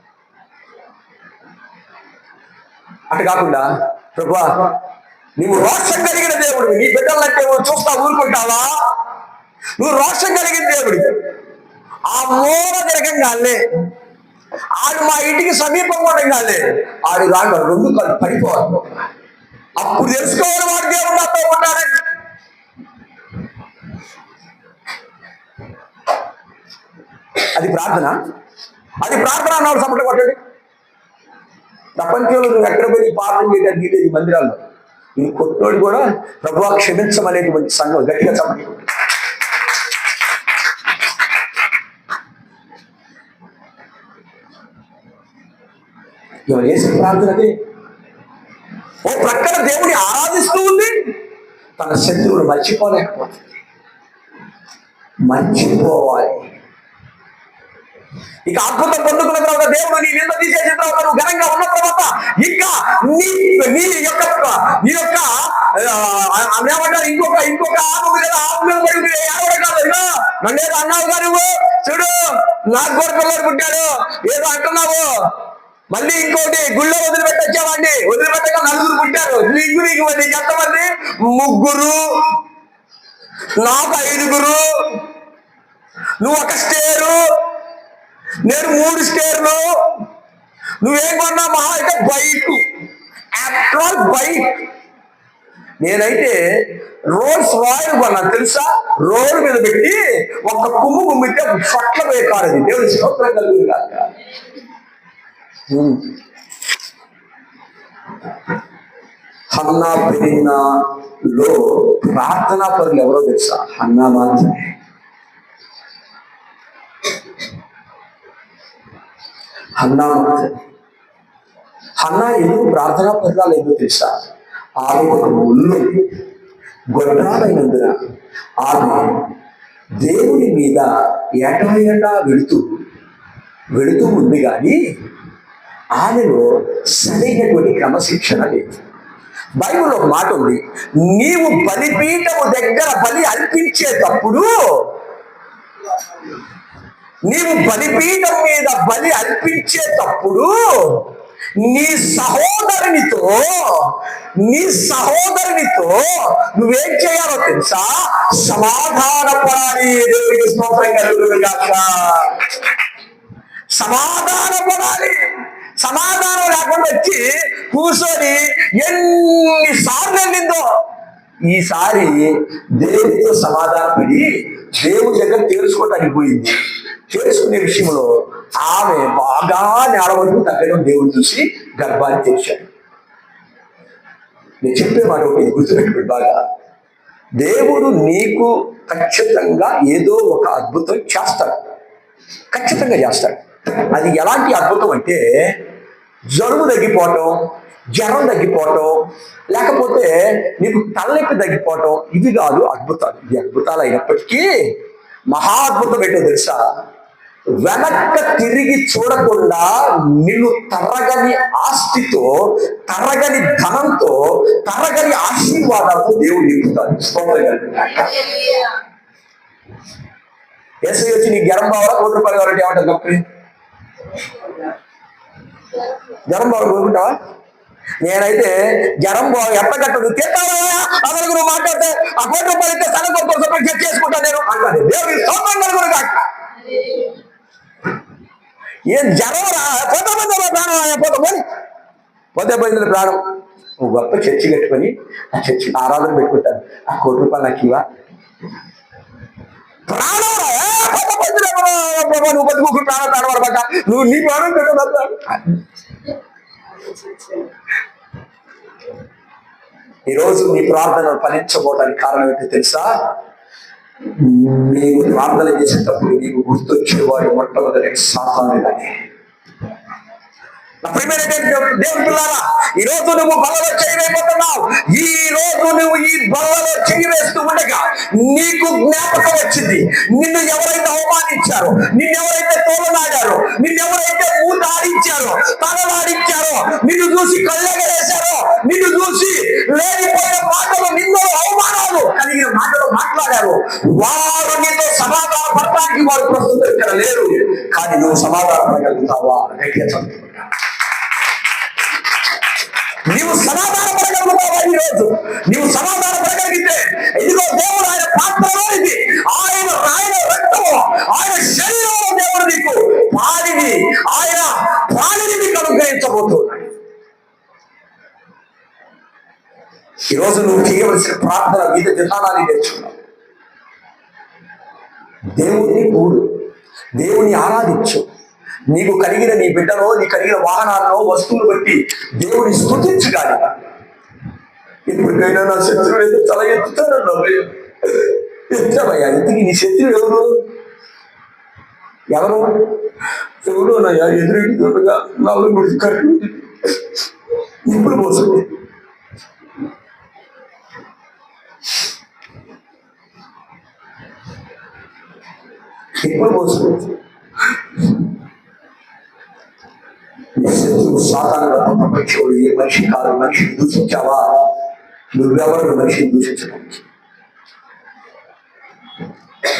అటు కాకుండా ప్రభువా నువ్వు రోషం కలిగిన దేవుడు, నీ బిడ్డలంటే చూస్తా ఊరుకుంటావా? నువ్వు రోషం కలిగిన దేవుడు, ఆ మూల తిరగంగానే ఆడు మా ఇంటికి సమీపంగా ఉండగానే ఆడు రాగా 2 కాళ్ళు పడిపోవాలి. అప్పుడు తెలుసుకోవాలి వాడు దేవుడు నాతో ఉంటాడని. అది ప్రార్థన అన్నాడు. సపట్లు కొట్టండి. ప్రపంచంలో నువ్వు ఎక్కడ పోయి ప్రార్థన చేయడానికి ఈ మందిరాల్లో ఈ కొట్టోడు కూడా ప్రభువా క్షమించమనేటువంటి సంఘం గట్టిగా చెప్పండి. ఎవరు చేసే ప్రార్థనది? ఓ ప్రక్కన దేవుని ఆరాధిస్తూ ఉంది, తన శత్రువులు మర్చిపోలేకపోతుంది. మర్చిపోవాలి. ఇక అద్భుతం పొందుకున్న తర్వాత దేవుడు నీ నింద తీసేసిన తర్వాత నువ్వు ఘనంగా ఉన్న తర్వాత ఇంకా నీ నీ యొక్క ఏమంటారు ఇంకొక ఆమె కదా నన్నేదో అన్నావు కానీ నువ్వు చూడు నాకు కూడా పిల్లలు పుట్టాడు ఏదో అంటున్నావు. మళ్ళీ ఇంకోటి గుళ్ళో వదిలిపెట్టొచ్చావండి, వదిలిపెట్టక నలుగురు పుట్టారు. నీకు ఎంతమంది? 3, నాకు 5. నువ్వు 1 స్టేరు, నేను 3 స్టేర్లు. నువ్వేం కొన్నా మహా అయితే బైక్, ఆఫ్టర్ ఆల్ బైక్. నేనైతే రోల్స్ రాయల్ కొన్నాను తెలుసా? రోడ్డు మీద పెట్టి ఒక కుమ్ము కుమ్మితే పట్ల పోయే కారు అది. దేవుడి స్తోత్రం కలుగుతుంది కాక. హన్నా పెనిన్నాలో ప్రార్థనా పరులు ఎవరో తెలుసా? హన్నా మాత్రమే. హన్నా ఎందుకు ప్రార్థనా పరురాలు ఏదో తెలుసా? ఆమె ఒక ఒళ్ళు గొడ్రాలైనందున ఆమె దేవుని మీద ఏటా వెళుతూ ఉంది, కానీ ఆమెలో సరైనటువంటి క్రమశిక్షణ లేదు. బైబిల్లో ఒక మాట ఉంది, నీవు బలిపీఠము దగ్గర బలి అర్పించేటప్పుడు, నీవు బలిపీఠం మీద బలి అర్పించేటప్పుడు నీ సహోదరునితో నువ్వేం చేయాలో తెలుసా? సమాధానపడాలి. దేవుడికి స్తోత్రం కలుగును గాక. సమాధానపడాలి. సమాధానం లేకుండా వచ్చి కూర్చొని ఎన్నిసార్లు వెళ్ళిందో. ఈసారి దేవుడితో సమాధానపడి దేవుడి దగ్గర తెలుసుకోవటానికి పోయింది. తెలుసుకునే విషయంలో ఆమె బాగా నేడవరకు తగ్గడం దేవుడు చూసి గర్భాన్ని తెచ్చాడు. నేను చెప్పే మాట ఒకటి గుర్తుపెట్టుకోండి బాగా. దేవుడు నీకు ఖచ్చితంగా ఏదో ఒక అద్భుతం చేస్తాడు, ఖచ్చితంగా చేస్తాడు. అది ఎలాంటి అద్భుతం అంటే, జలుబు తగ్గిపోవటం, జ్వరం తగ్గిపోవటం, లేకపోతే నీకు తలనొప్పి తగ్గిపోవటం, ఇది కాదు అద్భుతాలు. ఇది అద్భుతాలు అయినప్పటికీ మహా అద్భుతం ఏంటో తెలుసా? వెనక్క తిరిగి చూడకుండా నిన్ను తరగని ఆస్తితో, తరగని ధనంతో, తరగని ఆశీర్వాదాలతో దేవుడు నింపుతాడు. ఏసై వచ్చి నీ జ్వరం బాగా 1 రూపాయలు కావాలంటే ఏమంటారు? గొప్ప జ్వరం బాగా కోరుకుంటావా? నేనైతే జ్వరం బాగా ఎట్టగట్టదు తిట్టావా అసలు నువ్వు మాట్లాడితే ఆ 1 రూపాయలు ఇస్తే సగం చెక్ చేసుకుంటా నేను అంటాను. దేవుడి స్తోత్రం కలుగును గాక. ఏం జ్వరం రా పోతే పోయింది ప్రాణం. నువ్వు గొప్ప చర్చి కట్టుకొని ఆ చర్చి ఆరాధన పెట్టుకుంటాను. ఆ 1 రూపాయలు నాకు ఇవా? ప్రాణం నువ్వు బతుకు ప్రాణం ప్రాణపడబడ్డా నువ్వు నీ ప్రాణం పెట్టు. ఈరోజు నీ ప్రార్థనలు ఫలించబోవడానికి కారణం ఏంటో తెలుసా? నీవు ప్రార్థన చేసేటప్పుడు నీకు గుర్తొచ్చేవాడు మొట్టమొదటి సాతానుడే. దేవుని పిల్లారా, ఈ రోజు నువ్వు బలలో చేయి వేయబోతున్నావు. ఈ రోజు నువ్వు ఈ బలలో చేయి వేస్తూ ఉండగా నీకు జ్ఞాపకం వచ్చింది. నిన్ను ఎవరైతే అవమానించారో, నిన్నెవరైతే తోలనాడారో, నిన్నెవరైతే మూతాడించారో, తలలాడించారో, నిన్ను చూసి కళ్ళెగరేశారో, నిన్ను చూసి లేనిపోయిన మాటలు, నిన్నలు, అవమానాలు కలిగిన మాటలు మాట్లాడారు. వారు నీతో సమాధాన పడటానికి వారు ప్రస్తుతం ఇక్కడ లేరు. కానీ నువ్వు సమాధాన పడగలుగుతావా? నీవు సమాధాన పడగలుగుతావా? ఈరోజు నీవు సమాధాన పడగలిగితే, ఇదిగో దేవుడు ఆయన పాత్రలో ఇది, ఆయన రక్తము, ఆయన శరీరంలో దేవుడు నీకు ఆయన ప్రాణిని నీకు అనుగ్రహించబోతున్నాడు. ఈరోజు నువ్వు చేయవలసిన ప్రార్థన మీద విధానాన్ని నేర్చుకున్నావు. దేవుడిని కూడు, దేవుని ఆరాధించు. నీకు కలిగిన నీ బిడ్డలో, నీ కలిగిన వాహనాల్లో, వస్తువులు బట్టి దేవుని స్తుతించు. కానీ ఎప్పటికైనా నా శత్రువు ఏదో తల ఎత్తుతానన్నా ఎత్తామయ్యా. ఎందుకు నీ శత్రువు ఎవరు? ఎవరోనయ్యా? ఎదురెట్టుగా 4 కట్టు నిప్పులు పోసుకుంది. నిప్పులు పోసుకుంది. శత్రువు సాతానుడు ప్రపంచంలో ఏ మనిషి కాదు. మనిషిని దూషించావా? నువ్వెవరు మనిషిని దూషించడానికి?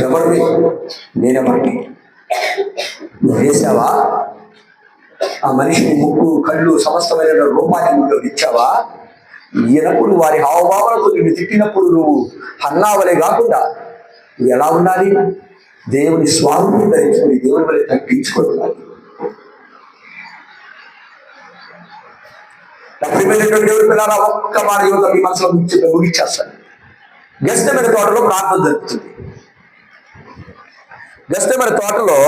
ఎవరిని? నేనెవరిని? నువ్వు వేసావా? ఆ మనిషిని ముక్కు కళ్ళు సమస్తమైన రూపాన్ని నువ్వు ఇచ్చావా? ఈయనప్పుడు వారి హావభావాలతో నిన్ను తిట్టినప్పుడు నువ్వు హన్నావలే కాకుండా నువ్వు ఎలా ఉండాలి? దేవుని స్వామిని ధరించుకుని దేవుని వల్ల తగ్గించుకొని ఉండాలి. ప్రియమైనటువంటి దేవుని పిల్లరా, ఒక్క మాట యువత మీ మనసులో ముగిచ్చేస్తాను. గెస్తెమనే తోటలో ప్రార్థన జరుగుతుంది. గెస్తెమనే తోటలో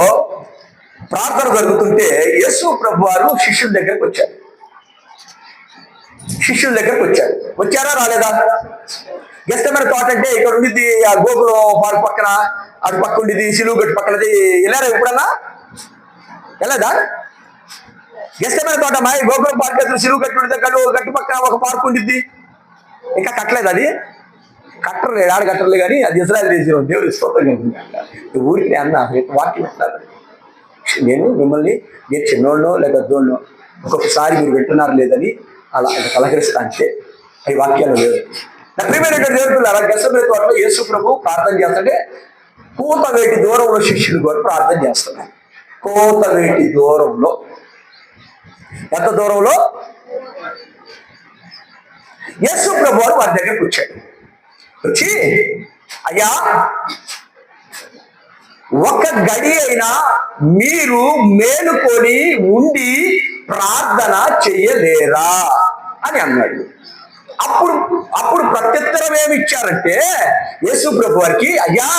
ప్రార్థన జరుగుతుంటే యేసు ప్రభు వారు శిష్యుల దగ్గరకు వచ్చారు. వచ్చారా రాలేదా? గెస్తెమనే తోట అంటే ఇక్కడ ఉండిద్ది ఆ గోకులం పార్క్ పక్కన, అటు పక్క ఉండిద్ది సిలువు గట్టు పక్కనది. వెళ్ళారా ఎప్పుడన్నా? వెళ్ళదా? గెస్తెమనే తోట మా గోకులం పార్క్ ఎదురు సిలువు గట్టు ఉండిద్ది. గట్టు పక్కన ఒక పార్క్ ఉండిద్ది. ఇంకా కట్టలేదు అది. కట్టర్లేదు, ఆడ కట్టర్లే కానీ అది ఇజ్రాయెల్ దేశం. దేవుడు స్తోత్రం. ఊరికి అన్న వాక్యం పెట్టాలి. నేను మిమ్మల్ని నేను చిన్నోళ్ళనో లేక పెద్దోళ్ళనో ఒక్కొక్కసారి మీరు వింటున్నారు లేదని అలా కలకరిస్తా అంటే ఈ వాక్యాలు లేవు. ప్రియమైనటువంటి దేవుడులారా, గెస్తెమనే తోటలో యేసు ప్రభు ప్రార్థన చేస్తుంటే కూత వేటి దూరంలో శిష్యులు కూడా ప్రార్థన చేస్తున్నారు. కూత వేటి దూరంలో. ఎంత దూరంలో? యేసు ప్రభు వారు వారి దగ్గరకు వచ్చాడు. వచ్చి, అయ్యా, ఒక గడి అయినా మీరు మేలుకొని ఉండి ప్రార్థన చెయ్యలేరా అని అన్నాడు. అప్పుడు ప్రత్యుత్తరం ఏమి ఇచ్చారంటే యేసు ప్రభు వారికి, అయ్యా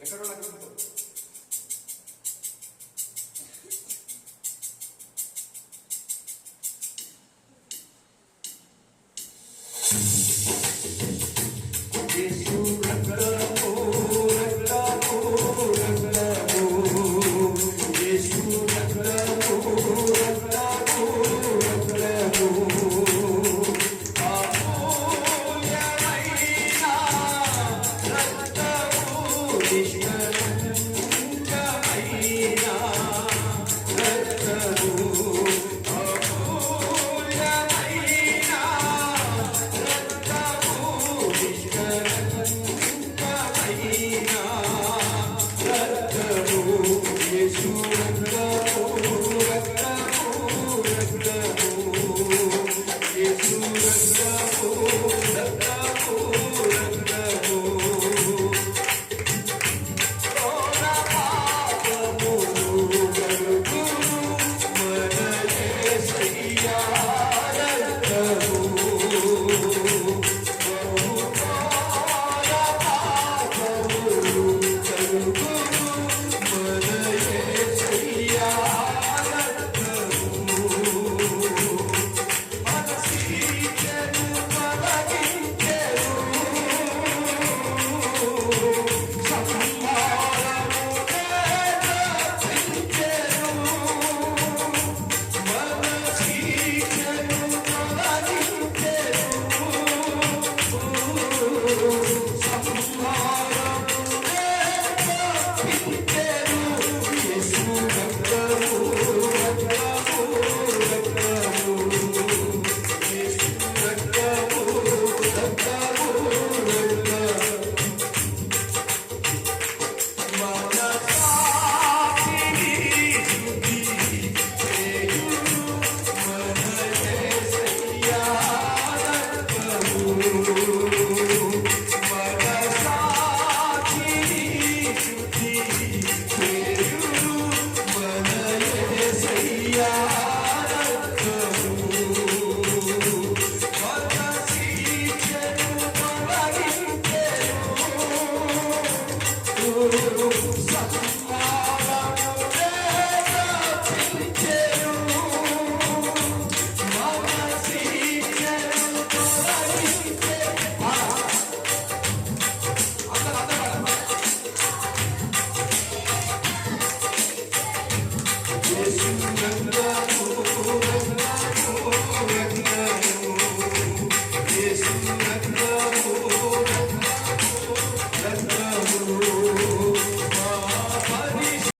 ఎక్కడో నాకు This